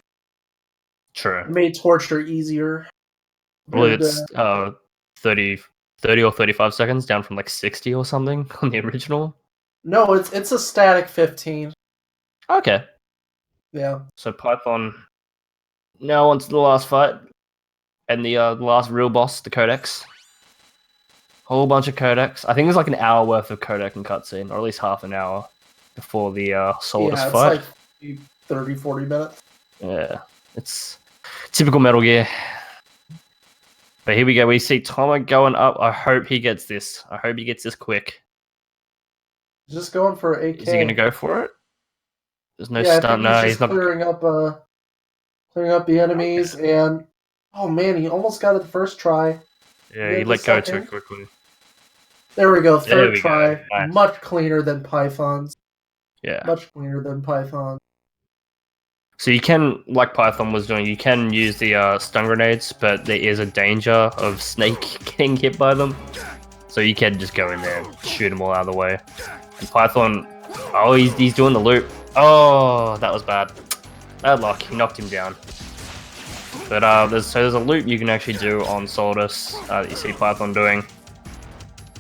True. It made torture easier. I believe And, it's 30 or 35 seconds down from like 60 or something on the original. no, it's a static 15. Okay. Yeah. So Python now on to the last fight. And the last real boss, the Codex. Whole bunch of Codex. I think there's like an hour worth of Codec and cutscene, or at least half an hour before the Solidus Yeah, it's fight. like 30, 40 minutes. Yeah. It's typical Metal Gear. But here we go. We see Toma going up. I hope he gets this. I hope he gets this quick. Just going for AK. Is he going to go for it? There's no Yeah, I stun. think he's No, just he's not. clearing up the enemies, and oh man, he almost got it the first try. Yeah, Get he the let go second. too quickly. There we go, There third we go. try. Nice. Much cleaner than Python's. Yeah. Much cleaner than Python. So you can, like Python was doing, you can use the stun grenades, but there is a danger of Snake getting hit by them. So you can just go in there and shoot them all out of the way. And Python, oh, he's doing the loop. Oh, that was bad. Bad luck. He knocked him down. But there's a loop you can actually do on Solidus that you see Python doing.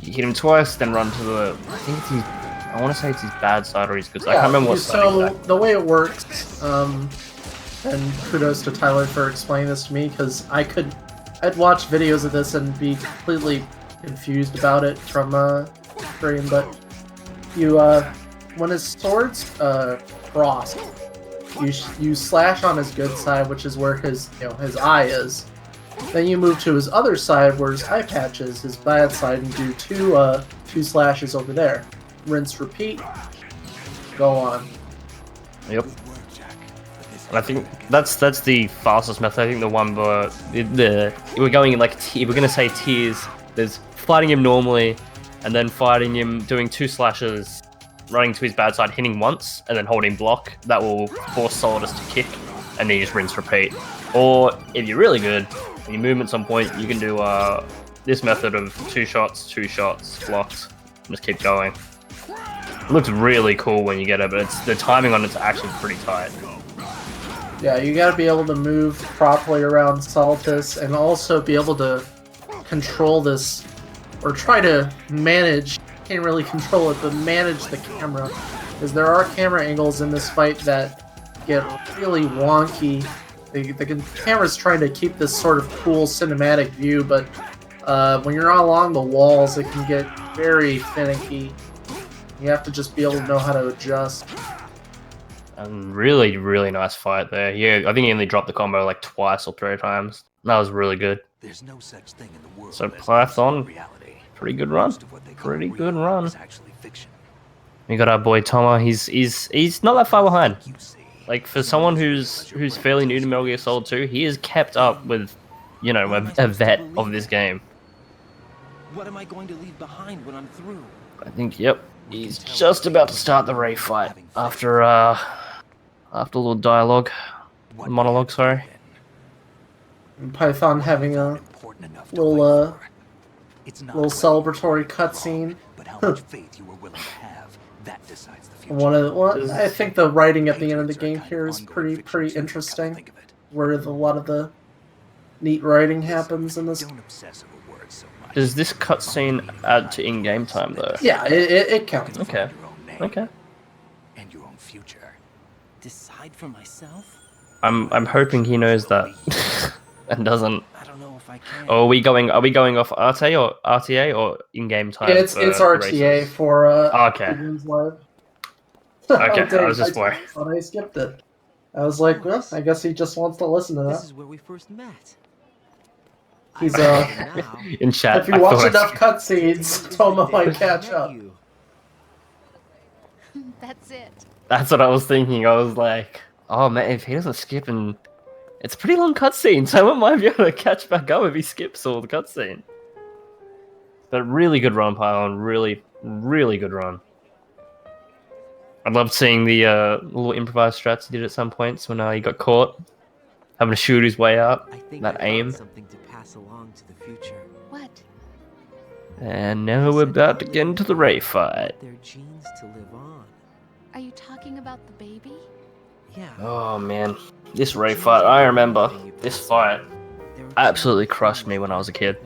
You hit him twice, then run to the. I think it's his. I want to say it's his bad side or his good side. I can't remember what side. So Exactly. the way it works, and kudos to Tyler for explaining this to me, because I'd watch videos of this and be completely confused about it from stream. But you, when his swords cross, you slash on his good side, which is where his his eye is. Then you move to his other side, where his eye patch is, his bad side, and do two slashes over there. Rinse, repeat. Go on. Yep. And I think that's the fastest method. I think the one where we're going in like we're gonna say tiers. There's fighting him normally, and then fighting him doing two slashes, running to his bad side, hitting once, and then holding block. That will force Solidus to kick, and then you just rinse repeat. Or if you're really good and your movement's on point, you can do this method of two shots, blocked, and just keep going. It looks really cool when you get it, but the timing on it's actually pretty tight. Yeah, you gotta be able to move properly around Solidus, and also be able to control this, or try to manage. Can't really control it, but manage the camera, because there are camera angles in this fight that get really wonky. The camera's trying to keep this sort of cool cinematic view, but when you're along the walls, it can get very finicky. You have to just be able to know how to adjust. And really, really nice fight there. Yeah, I think he only dropped the combo like twice or 3 times. That was really good. There's no such thing in the world So as Python, absolute reality. pretty good run. Most of what they call Pretty real good run. is actually fiction. We got our boy Toma. He's not that far behind. You see, Like for someone who's fairly new to Metal Gear Solid 2, he has kept up with, a vet of this game. What am I going to leave behind when I'm through? I think, yep, he's just about to start the Ray fight after a little dialogue, what monologue. we Sorry. have And Python having a important enough to little fight for. It's not little what you celebratory do cutscene. wrong, but how much faith you are willing to have, that decides the future. I think the writing at the end of the game here is pretty interesting, where a lot of the neat writing happens in this. Don't obsess over words so much. Does this cutscene add to in-game time though? Yeah, it counts. Okay. Your own name Okay. and your own future. Decide for myself? I'm hoping he knows that and doesn't. I don't know if I can. Or are we going off RTA or in-game time? It's for RTA races? for Okay. Begins Live. Okay, dang, I was just worried. thought I skipped it. I was like, well, I guess he just wants to listen to This that. is where we first met. He's Now, In chat. if you I watch thought I- enough cutscenes, Toma might catch up. That's it. That's what I was thinking. I was like, oh man, if he doesn't skip, and it's a pretty long cutscene, someone might be able to catch back up if he skips all the cutscene. But really good run, Pylon. Really, really good run. I loved seeing the little improvised strats he did at some points when he got caught, having to shoot his way out. I think That I aim. found something to pass along to the future. What? And now we're about to get into the Ray fight. Their genes to live on. Are you talking about the baby? Yeah. Oh man, this Ray fight, I remember this fight absolutely crushed me when I was a kid.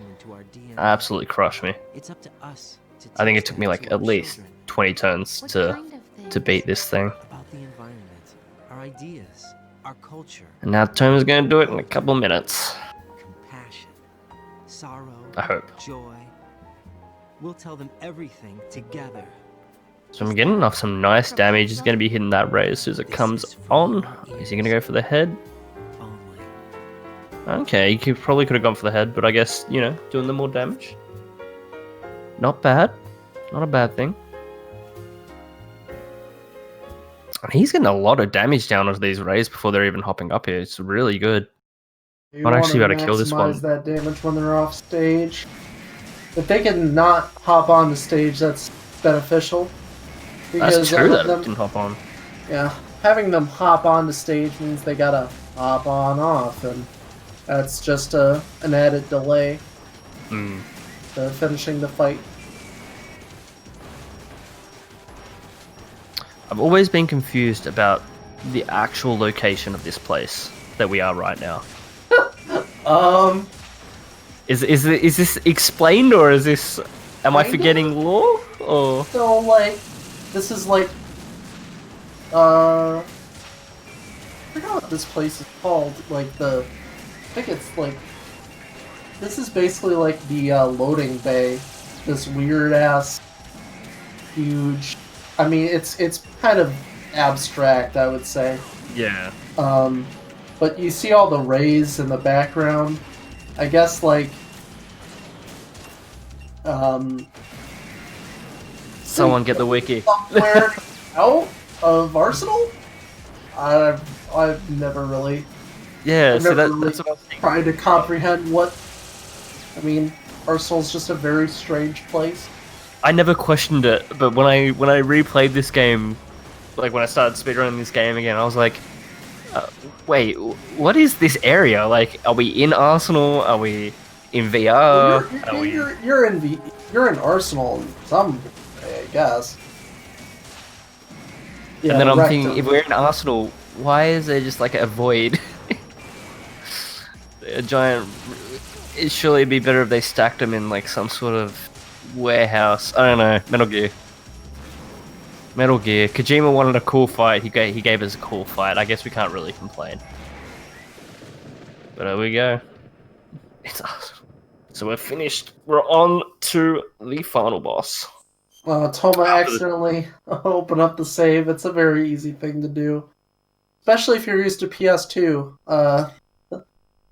Absolutely crushed me. It's up to us to I think teach it took me that like to our at least children 20 turns What to kind of things? beat this thing. about the environment, our ideas, our culture, And now Toma's gonna do it in a couple minutes. compassion, sorrow, I hope. joy. We'll tell them everything together. So I'm getting off some nice damage. He's gonna be hitting that Ray as soon as it comes on. Is he gonna go for the head? Only. Okay, he probably could have gone for the head, but I guess, you know, doing the more damage. Not bad. Not a bad thing. And he's getting a lot of damage down onto these Rays before they're even hopping up here. It's really good. You Might want actually to be able to kill this one. maximize that damage when they're off stage. If they can not hop on the stage, that's beneficial. That's true that them, it didn't hop on. yeah, having them hop on the stage means they gotta hop on off, and that's just an added delay Mm. to finishing the fight. I've always been confused about the actual location of this place that we are right now. Um, Is this explained, or is this? Am I Kinda. forgetting lore? Or so like, this is like, I forgot what this place is called. Like I think it's like, this is basically like the loading bay. This weird ass, huge. I mean, it's kind of abstract, I would say. yeah, But you see all the rays in the background. I guess like, someone get the wiki. somewhere out of Arsenal. I've never really Yeah, I've so never that's what I was thinking. tried to comprehend what. I mean, Arsenal's just a very strange place. I never questioned it, but when I replayed this game, like when I started speedrunning this game again, I was like, wait, what is this area? Like, are we in Arsenal? Are we in VR? Well, Are we... you're in Arsenal in some way, I guess. Yeah, And then I'm Rectum. thinking, if we're in Arsenal, why is there just like a void? A giant... Surely it'd be better if they stacked them in like some sort of warehouse. I don't know. Metal Gear. Metal Gear. Kojima wanted a cool fight. He gave us a cool fight. I guess we can't really complain. But there we go. It's awesome. So we're finished. We're on to the final boss. Toma accidentally opened up the save. It's a very easy thing to do, especially if you're used to PS2.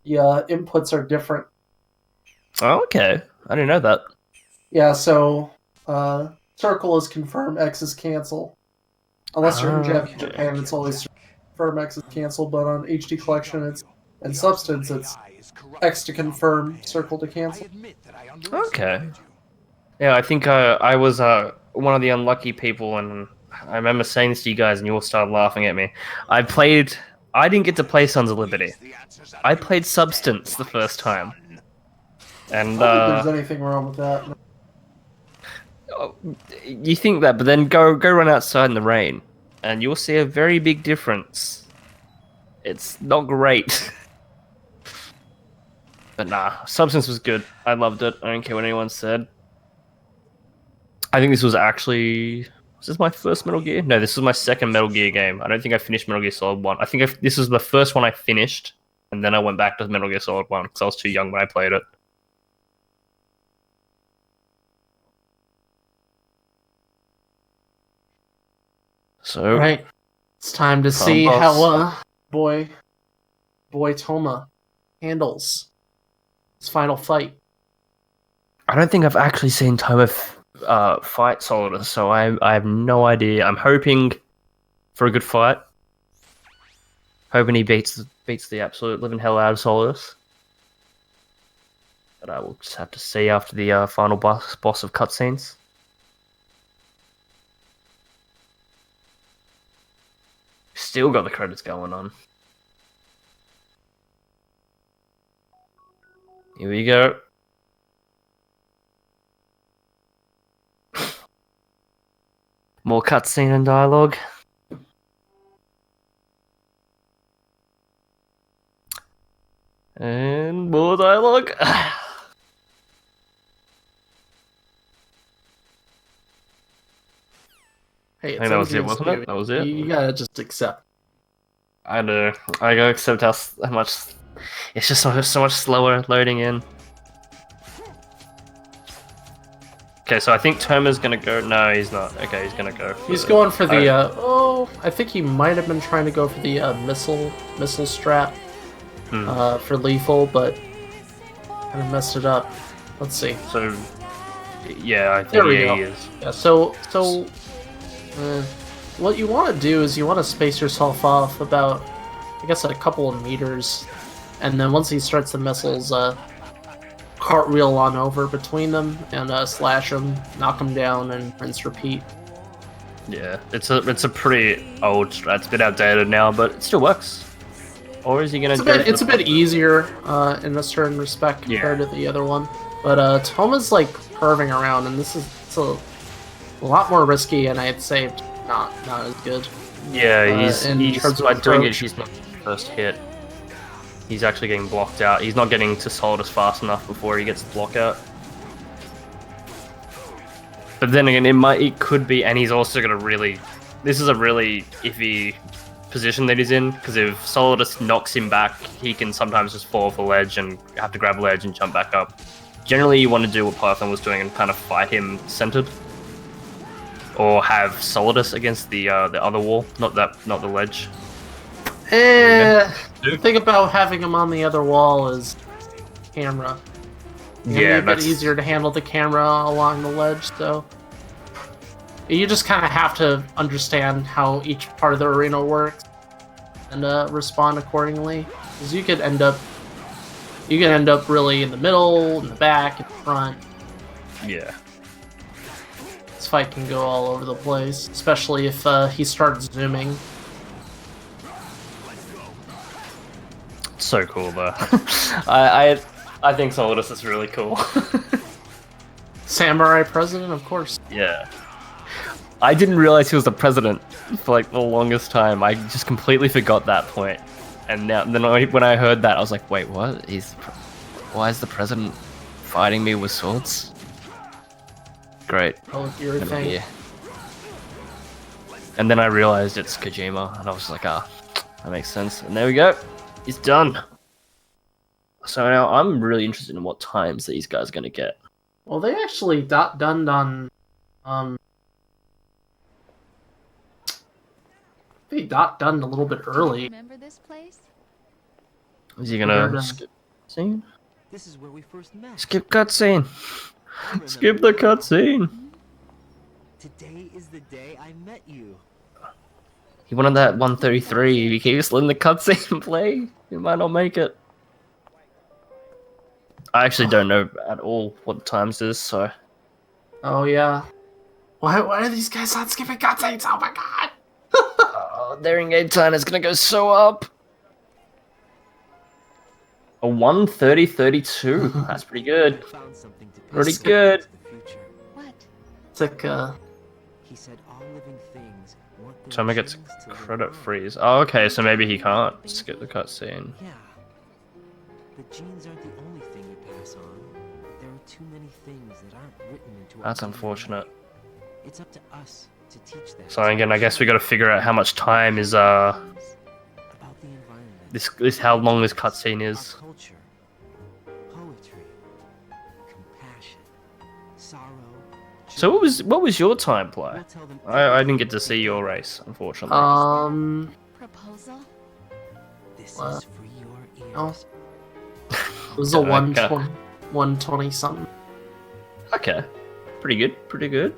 The inputs are different. Oh, okay. I didn't know that. Yeah, so circle is confirm, X is cancel. Unless you're in Japan, it's always confirm, X is cancel. But on HD Collection, and Substance, it's X to confirm, circle to cancel. Okay. Yeah, I think I was one of the unlucky people, and I remember saying this to you guys, and you all started laughing at me. I didn't get to play Sons of Liberty. I played Substance the first time. And, I don't think there's anything wrong with that. you think that, but then go run outside in the rain, and you'll see a very big difference. It's not great. But nah, Substance was good. I loved it. I don't care what anyone said. I think this was actually... Was this my first Metal Gear? No, this was my second Metal Gear game. I don't think I finished Metal Gear Solid 1. I think this was the first one I finished, and then I went back to Metal Gear Solid 1, because I was too young when I played it. So... Right. It's time to see how boy Toma handles his final fight. I don't think I've actually seen Toma fight Solidus, so I have no idea. I'm hoping for a good fight. Hoping he beats the absolute living hell out of Solidus. But I will just have to see after the final boss of cutscenes. Still got the credits going on. Here we go. More cutscene and dialogue. And more dialogue. Hey, I think that was it, wasn't it? That was it. You gotta just accept. I know. I gotta accept how much. It's just so much slower loading in. Okay, so I think Toma's gonna go. No, he's not. Okay, he's gonna go. He's going for the. I think he might have been trying to go for the missile strat for lethal, but kind of messed it up. Let's see. So, yeah, I There think we he go. is. Yeah. So what you want to do is you want to space yourself off about, I guess, a couple of meters, and then once he starts the missiles, cartwheel on over between them and slash them, knock them down, and rinse repeat. Yeah, it's a pretty old strat. It's a bit outdated now, but it still works. Or is he gonna? It's a bit easier in a certain respect compared to the other one. But Toma's like curving around, and it's a lot more risky, and I'd say not as good. Yeah, he's terms of by doing it. approach. He's not the first hit. He's actually getting blocked out. He's not getting to Solidus fast enough before he gets the block out. But then again, it could be, and he's also gonna really. This is a really iffy position that he's in, because if Solidus knocks him back, he can sometimes just fall off the ledge and have to grab a ledge and jump back up. Generally, you want to do what Python was doing and kind of fight him centered, or have Solidus against the other wall, not the ledge. The thing about having him on the other wall is camera. Yeah, It's a bit that's easier to handle the camera along the ledge, so you just kind of have to understand how each part of the arena works and respond accordingly. Because you could end up really in the middle, in the back, in the front. yeah. This fight can go all over the place, especially if he starts zooming. So cool though. I think Solidus is really cool. Samurai president, of course. Yeah. I didn't realize he was the president for like the longest time. I just completely forgot that point. And when I heard that, I was like, wait, what? Why is the president fighting me with swords? Great. Oh, your Gonna thing. be- And then I realized it's Kojima, and I was like, that makes sense. And there we go. He's done. So now I'm really interested in what times these guys are gonna get. Well, they actually done on they done a little bit early. Remember this place? Is he Yeah, gonna no. skip scene? This is where we first met. Skip cutscene. I remember Skip the now. cutscene. Today is the day I met you. He wanted that 133. If you keep just letting the cutscene play, you might not make it. I actually don't know at all what the times is, so Oh yeah. Why are these guys not skipping cutscenes? Oh my god! their in-game time is gonna go so up. A 1:30:32. That's pretty good. Found something to Pretty pass good. to the future. What? It's like He said all living things want their Toma gets genes to live credit on. freeze. Oh, okay, so maybe he can't skip the cutscene. Yeah. The genes aren't the only thing you pass on. There are too many things that aren't written into our That's DNA. unfortunate. It's up to us to teach that. So again, I guess we got to figure out how much time is about the environment. this how long this cutscene Our is. culture, poetry, compassion, sorrow. So what was your time play? We'll tell them I didn't get to see your race, unfortunately. Proposal? This What? is for your ears. Oh. It was a Okay. 120 something. Okay, pretty good, pretty good.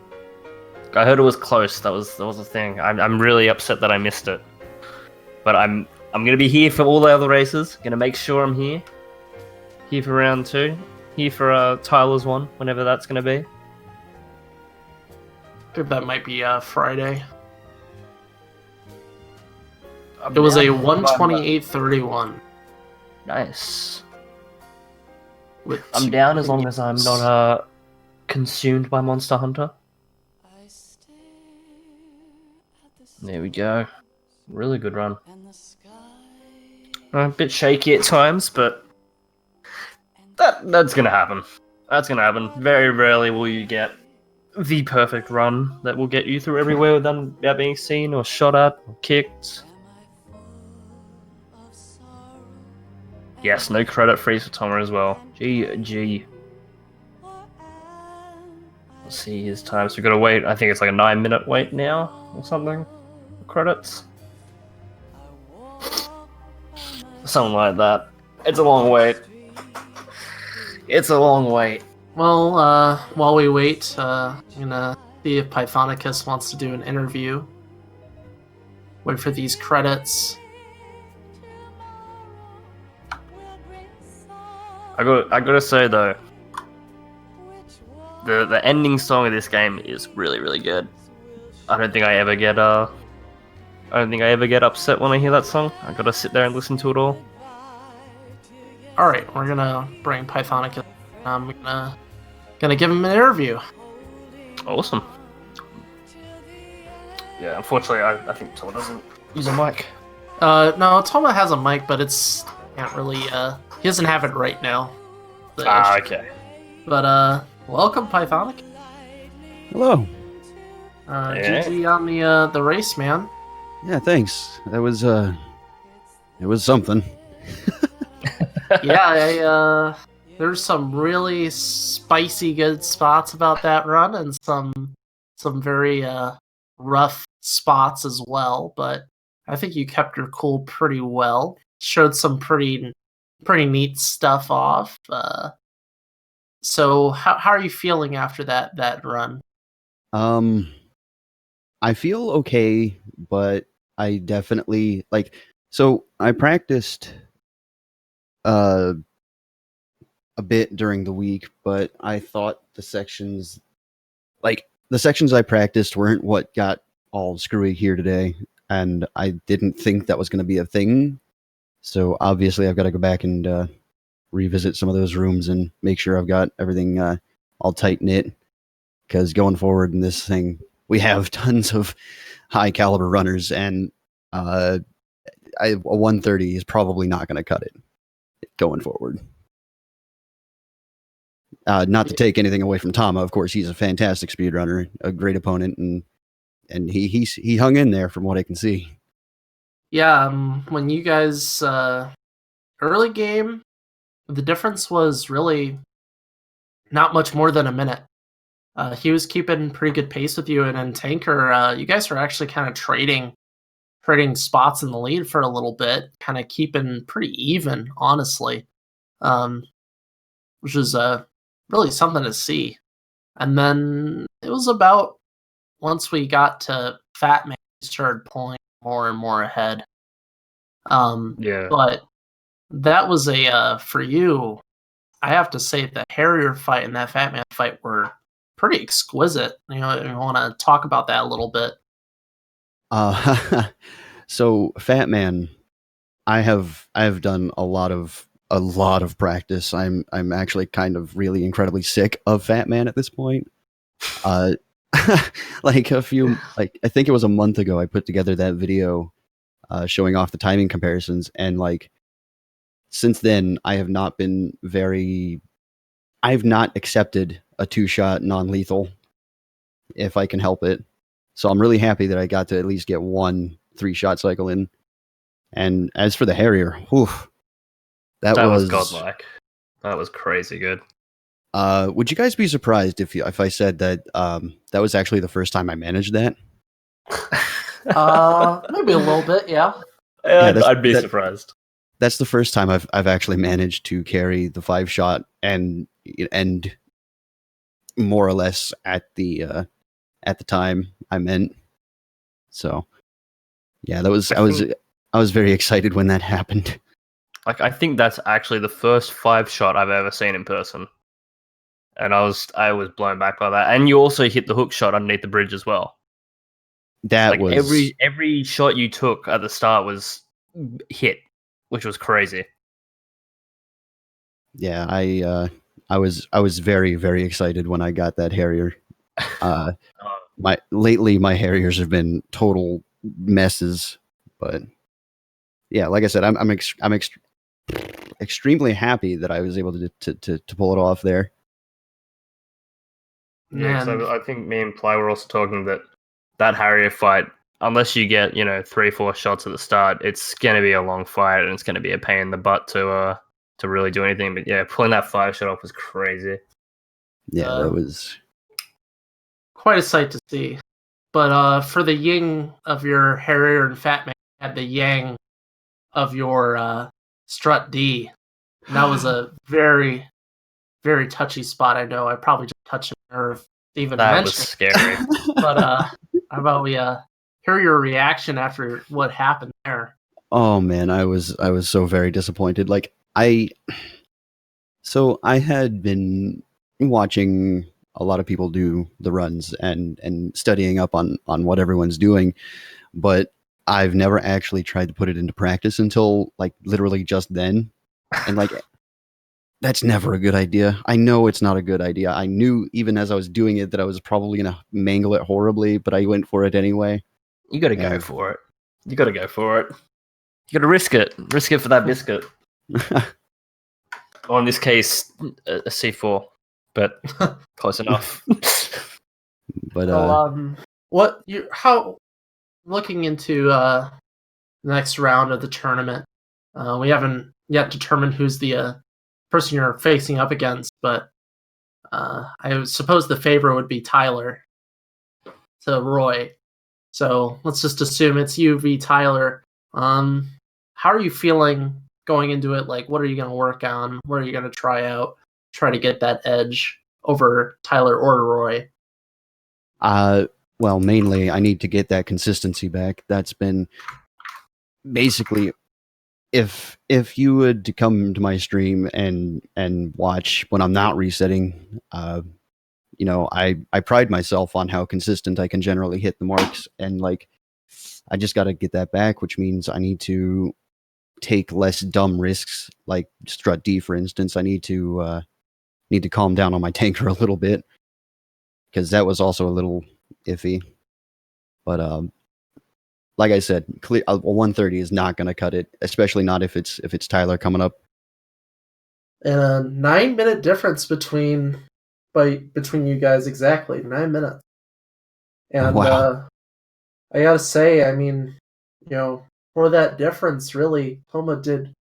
I heard it was close. That was the thing. I'm really upset that I missed it, but I'm gonna be here for all the other races. Gonna make sure I'm here. Here for round 2. Here for Tyler's one, whenever that's gonna be. I think that might be Friday. It was a 128.31. Nice. With I'm down as long as I'm not consumed by Monster Hunter. There we go. Really good run. A bit shaky at times, but That's gonna happen. That's gonna happen. Very rarely will you get the perfect run that will get you through everywhere without being seen or shot at or kicked. Yes, no credit freeze for Tomer as well. GG. Let's see his time. So we've got to wait. I think it's like a 9-minute wait now or something. For credits. Something like that. It's a long wait. It's a long wait. Well, while we wait, I'm gonna see if Pythonicus wants to do an interview. Wait for these credits. I gotta say though, the ending song of this game is really good. I don't think I ever get upset when I hear that song. I gotta sit there and listen to it all. All right, we're gonna bring Pythonicus. I'm gonna give him an interview. Awesome. Yeah, unfortunately, I think Toma doesn't use a mic. No, Toma has a mic, but it's can't really. He doesn't have it right now. Okay. But welcome, Pythonic. Hello. Yeah. GG on the race, man. Yeah, thanks. That was it was something. Yeah, there's some really spicy good spots about that run, and some very rough spots as well. But I think you kept your cool pretty well. Showed some pretty neat stuff off. So how are you feeling after that run? I feel okay, but I definitely so I practiced a bit during the week, but I thought the sections I practiced weren't what got all screwy here today, and I didn't think that was going to be a thing. So obviously I've got to go back and revisit some of those rooms and make sure I've got everything all tight knit, because going forward in this thing, we have tons of high caliber runners, and a 130 is probably not going to cut it going forward. Not to take anything away from Tama, of course, he's a fantastic speedrunner, a great opponent, and he hung in there from what I can see. Yeah, when you guys early game, the difference was really not much more than a minute. He was keeping pretty good pace with you, and in Tanker, you guys were actually kind of trading spots in the lead for a little bit, kind of keeping pretty even, honestly, which is really something to see. And then it was about once we got to Fat Man, we started pulling more and more ahead. Yeah. But that was for you, I have to say the Harrier fight and that Fat Man fight were pretty exquisite. You know, I want to talk about that a little bit. So Fat Man, I have done a lot of practice. I'm actually kind of really incredibly sick of Fat Man at this point. I think it was a month ago I put together that video showing off the timing comparisons, and since then I've not accepted a 2-shot non-lethal if I can help it. So I'm really happy that I got to at least get one 3-shot cycle in. And as for the Harrier, whew, that was godlike. That was crazy good. Would you guys be surprised if I said that that was actually the first time I managed that? Maybe a little bit, yeah. I'd be surprised. That's the first time I've actually managed to carry the 5-shot and end more or less at the time I meant. So yeah, I was very excited when that happened. I think that's actually the first 5-shot I've ever seen in person, and I was blown back by that. And you also hit the hook shot underneath the bridge as well. That was every shot you took at the start was hit, which was crazy. Yeah, I was very, very excited when I got that Harrier. My Harriers have been total messes, but yeah, like I said, extremely happy that I was able to pull it off there. Yeah, Man, so I think me and Ply were also talking that Harrier fight, unless you get 3-4 shots at the start, it's gonna be a long fight and it's gonna be a pain in the butt to really do anything. But yeah, pulling that 5-shot off was crazy. Yeah, that was. quite a sight to see. But for the yin of your Harrier and Fat Man, you had the yang of your Strut D. And that was a very, very touchy spot. I know I probably just touched a nerve to even That was mention. scary. But how about we hear your reaction after what happened there? Oh man, I was so very disappointed. Like I had been watching a lot of people do the runs and studying up on what everyone's doing, but I've never actually tried to put it into practice until like literally just then. And like that's never a good idea. I know it's not a good idea. I knew even as I was doing it that I was probably going to mangle it horribly, but I went for it anyway. You got to go for it. You got to go for it. You got to risk it. Risk it for that biscuit. Or in this case, a C4, but close enough. But how looking into the next round of the tournament, we haven't yet determined who's the person you're facing up against, but I suppose the favorite would be Tyler to Roy. So let's just assume it's you v Tyler. How are you feeling going into it? Like, what are you going to work on? What are you going to try out? Try to get that edge over Tyler or Roy? Well, mainly I need to get that consistency back. That's been basically if you would to come to my stream and watch when I'm not resetting, I pride myself on how consistent I can generally hit the marks, and like I just got to get that back, which means I need to take less dumb risks, like Strut D, for instance. I need to calm down on my tanker a little bit because that was also a little iffy. But like I said, a 130 is not going to cut it, especially not if it's Tyler coming up. And a 9-minute difference between you guys, exactly 9 minutes. And Wow. I gotta say, I mean, for that difference, really, Homa did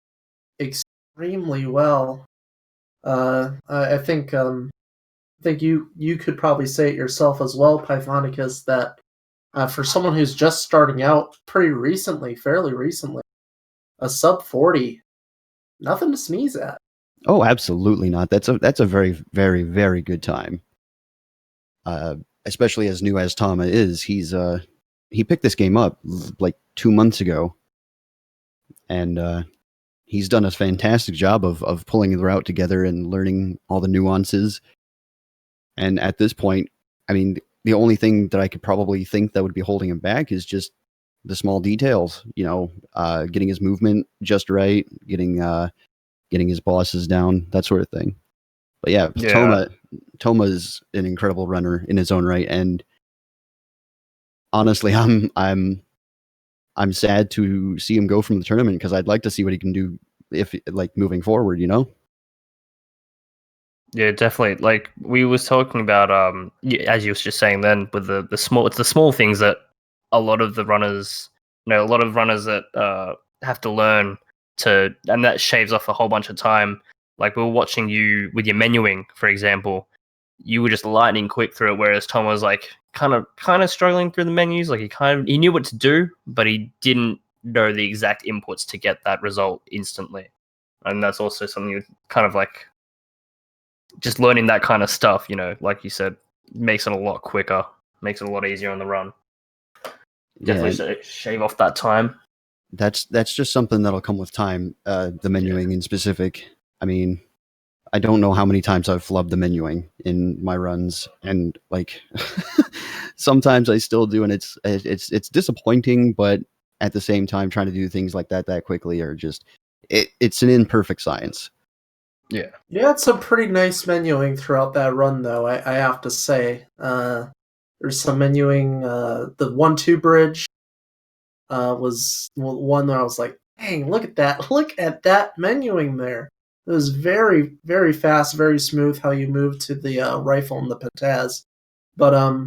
extremely well. I think you could probably say it yourself as well, Pythonicus, that for someone who's just starting out fairly recently, a sub 40, nothing to sneeze at. Oh, absolutely not. That's a very, very, very good time. Especially as new as Tama is, he picked this game up like 2 months ago, and he's done a fantastic job of pulling the route together and learning all the nuances. And at this point, I mean, the only thing that I could probably think that would be holding him back is just the small details. Getting his movement just right, getting his bosses down, that sort of thing. But yeah, Toma is an incredible runner in his own right, and honestly, I'm sad to see him go from the tournament because I'd like to see what he can do if like moving forward. Yeah, definitely. Like we was talking about, as you was just saying then, with the small, it's the small things that a lot of the runners, a lot of runners that have to learn to, and that shaves off a whole bunch of time. Like we were watching you with your menuing, for example, you were just lightning quick through it, whereas Tom was like kind of struggling through the menus. Like he knew what to do, but he didn't know the exact inputs to get that result instantly. And that's also something you kind of like just learning that kind of stuff, like you said, makes it a lot quicker, makes it a lot easier on the run. Definitely shave off that time. That's just something that'll come with time. The menuing in specific. I mean, I don't know how many times I've flubbed the menuing in my runs, and like sometimes I still do, and it's disappointing. But at the same time, trying to do things like that quickly are just it's an imperfect science. Yeah. You had some pretty nice menuing throughout that run, though, I have to say. There's some menuing. The 1-2 bridge was one where I was like, Dang, look at that. Look at that menuing there. It was very, very fast, very smooth how you moved to the rifle and the pataz. But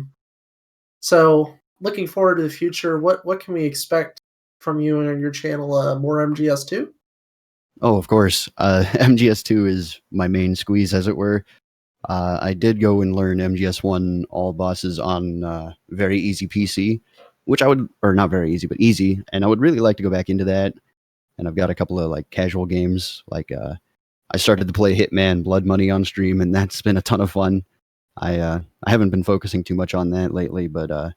so looking forward to the future, what can we expect from you and your channel? More MGS2? Oh, of course. MGS2 is my main squeeze, as it were. I did go and learn MGS1 all bosses on very easy PC, which I would, or not very easy, but easy, and I would really like to go back into that. And I've got a couple of like casual games, like I started to play Hitman Blood Money on stream, and that's been a ton of fun. I haven't been focusing too much on that lately, but I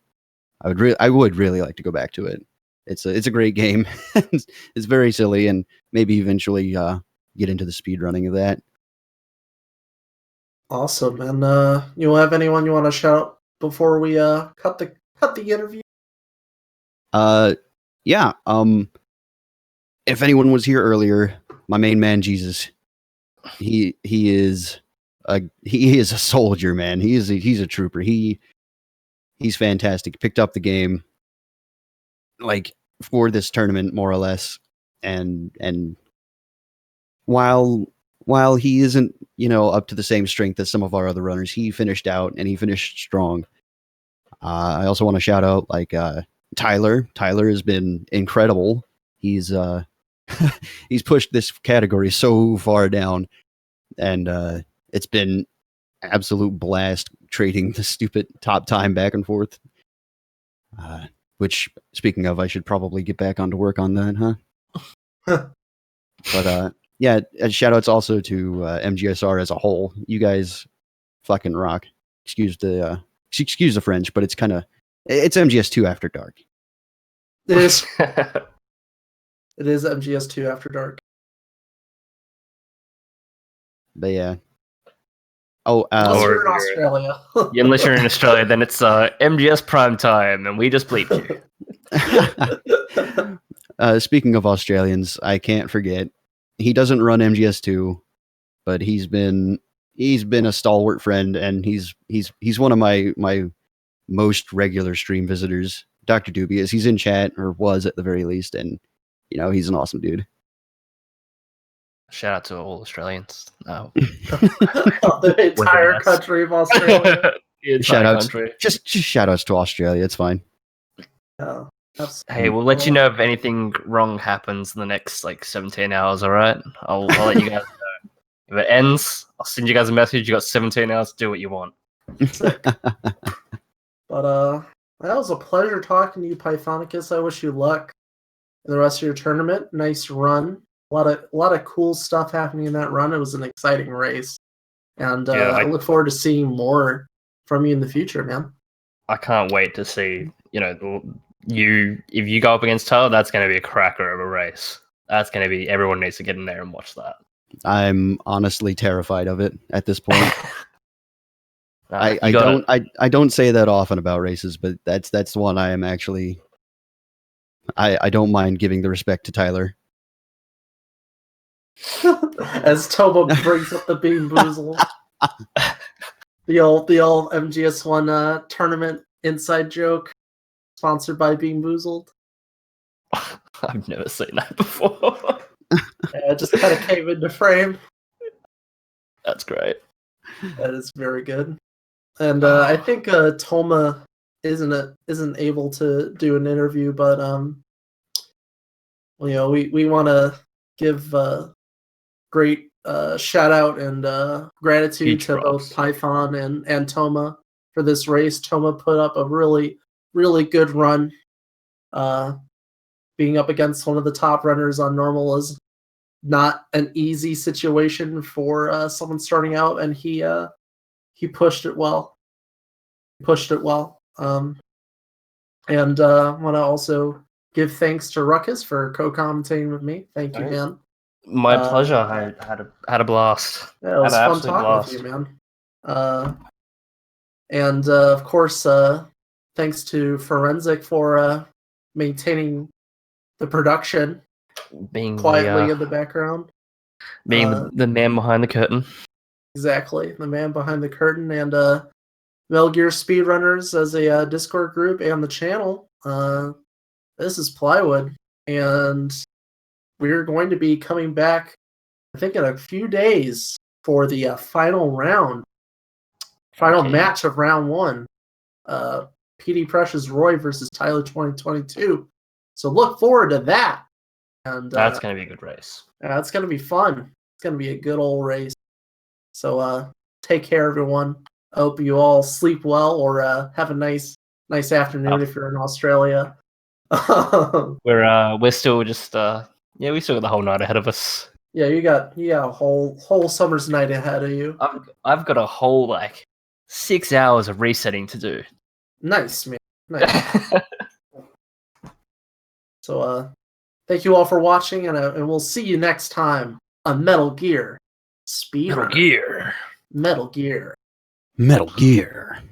would really like to go back to it. It's a great game. It's very silly, and maybe eventually get into the speed running of that. Awesome. And you have anyone you want to shout out before we cut the interview? Yeah. If anyone was here earlier, my main man Jesus, he is a soldier, man. He's a trooper. He's fantastic. Picked up the game like for this tournament more or less, and while he isn't, up to the same strength as some of our other runners, he finished out and he finished strong. I also want to shout out Tyler. Tyler has been incredible. He's he's pushed this category so far down, and it's been absolute blast trading the stupid top time back and forth. Which, speaking of, I should probably get back onto work on that, huh? But yeah, shout outs also to MGSR as a whole. You guys fucking rock. Excuse the French, but it's MGS2 after dark. It is. It is MGS2 After Dark. But yeah. Oh, Unless Or you're in you're- Australia. Yeah, unless you're in Australia, then it's MGS Prime Time, and we just bleeped you. Speaking of Australians, I can't forget he doesn't run MGS2, but he's been a stalwart friend, and he's one of my most regular stream visitors. Dr. Dubious, he's in chat, or was at the very least, and he's an awesome dude. Shout out to all Australians. No. The entire country of Australia. Shout outs, just shout outs to Australia. It's fine. Yeah, Hey, we'll let you know if anything wrong happens in the next 17 hours. All right, I'll let you guys know. If it ends, I'll send you guys a message. You got 17 hours to do what you want. But that was a pleasure talking to you, Pythonicus. I wish you luck in the rest of your tournament. Nice run. A lot of cool stuff happening in that run. It was an exciting race, and I look forward to seeing more from you in the future, man. I can't wait to see. If you go up against Tyler, that's going to be a cracker of a race. That's going to be, everyone needs to get in there and watch that. I'm honestly terrified of it at this point. I don't say that often about races, but that's the one I am actually. I don't mind giving the respect to Tyler. As Toba brings up the Bean Boozled, the old MGS1 tournament inside joke, sponsored by Bean Boozled. I've never seen that before. Yeah, it just kind of came into frame. That's great. That is very good. And I think Toma isn't able to do an interview, but we want to give great shout out and gratitude Huge to both Python and Toma for this race. Toma put up a really, really good run. Being up against one of the top runners on normal is not an easy situation for someone starting out, and he pushed it well. And want to also give thanks to Ruckus for co-commentating with me. Thank you, man. My pleasure. I had a blast. Yeah, it was fun talking with you, man. And of course, thanks to Forensic for maintaining the production, Being quietly in the background. Being the man behind the curtain. Exactly, the man behind the curtain, and Metal Gear Speedrunners as a Discord group and the channel. This is Plywood, and we're going to be coming back, I think, in a few days for the final round, final Okay. match of round 1. PD Precious Roy versus Tyler 2022. So look forward to that. And That's going to be a good race. it's going to be fun. It's going to be a good old race. So take care, everyone. I hope you all sleep well or have a nice afternoon if you're in Australia. We're still just we still got the whole night ahead of us. Yeah, you got a whole summer's night ahead of you. I've got a whole like 6 hours of resetting to do. Nice, man. Nice. So thank you all for watching, and we'll see you next time on Metal Gear Speedrunner. Metal Gear. Metal Gear. Metal Gear.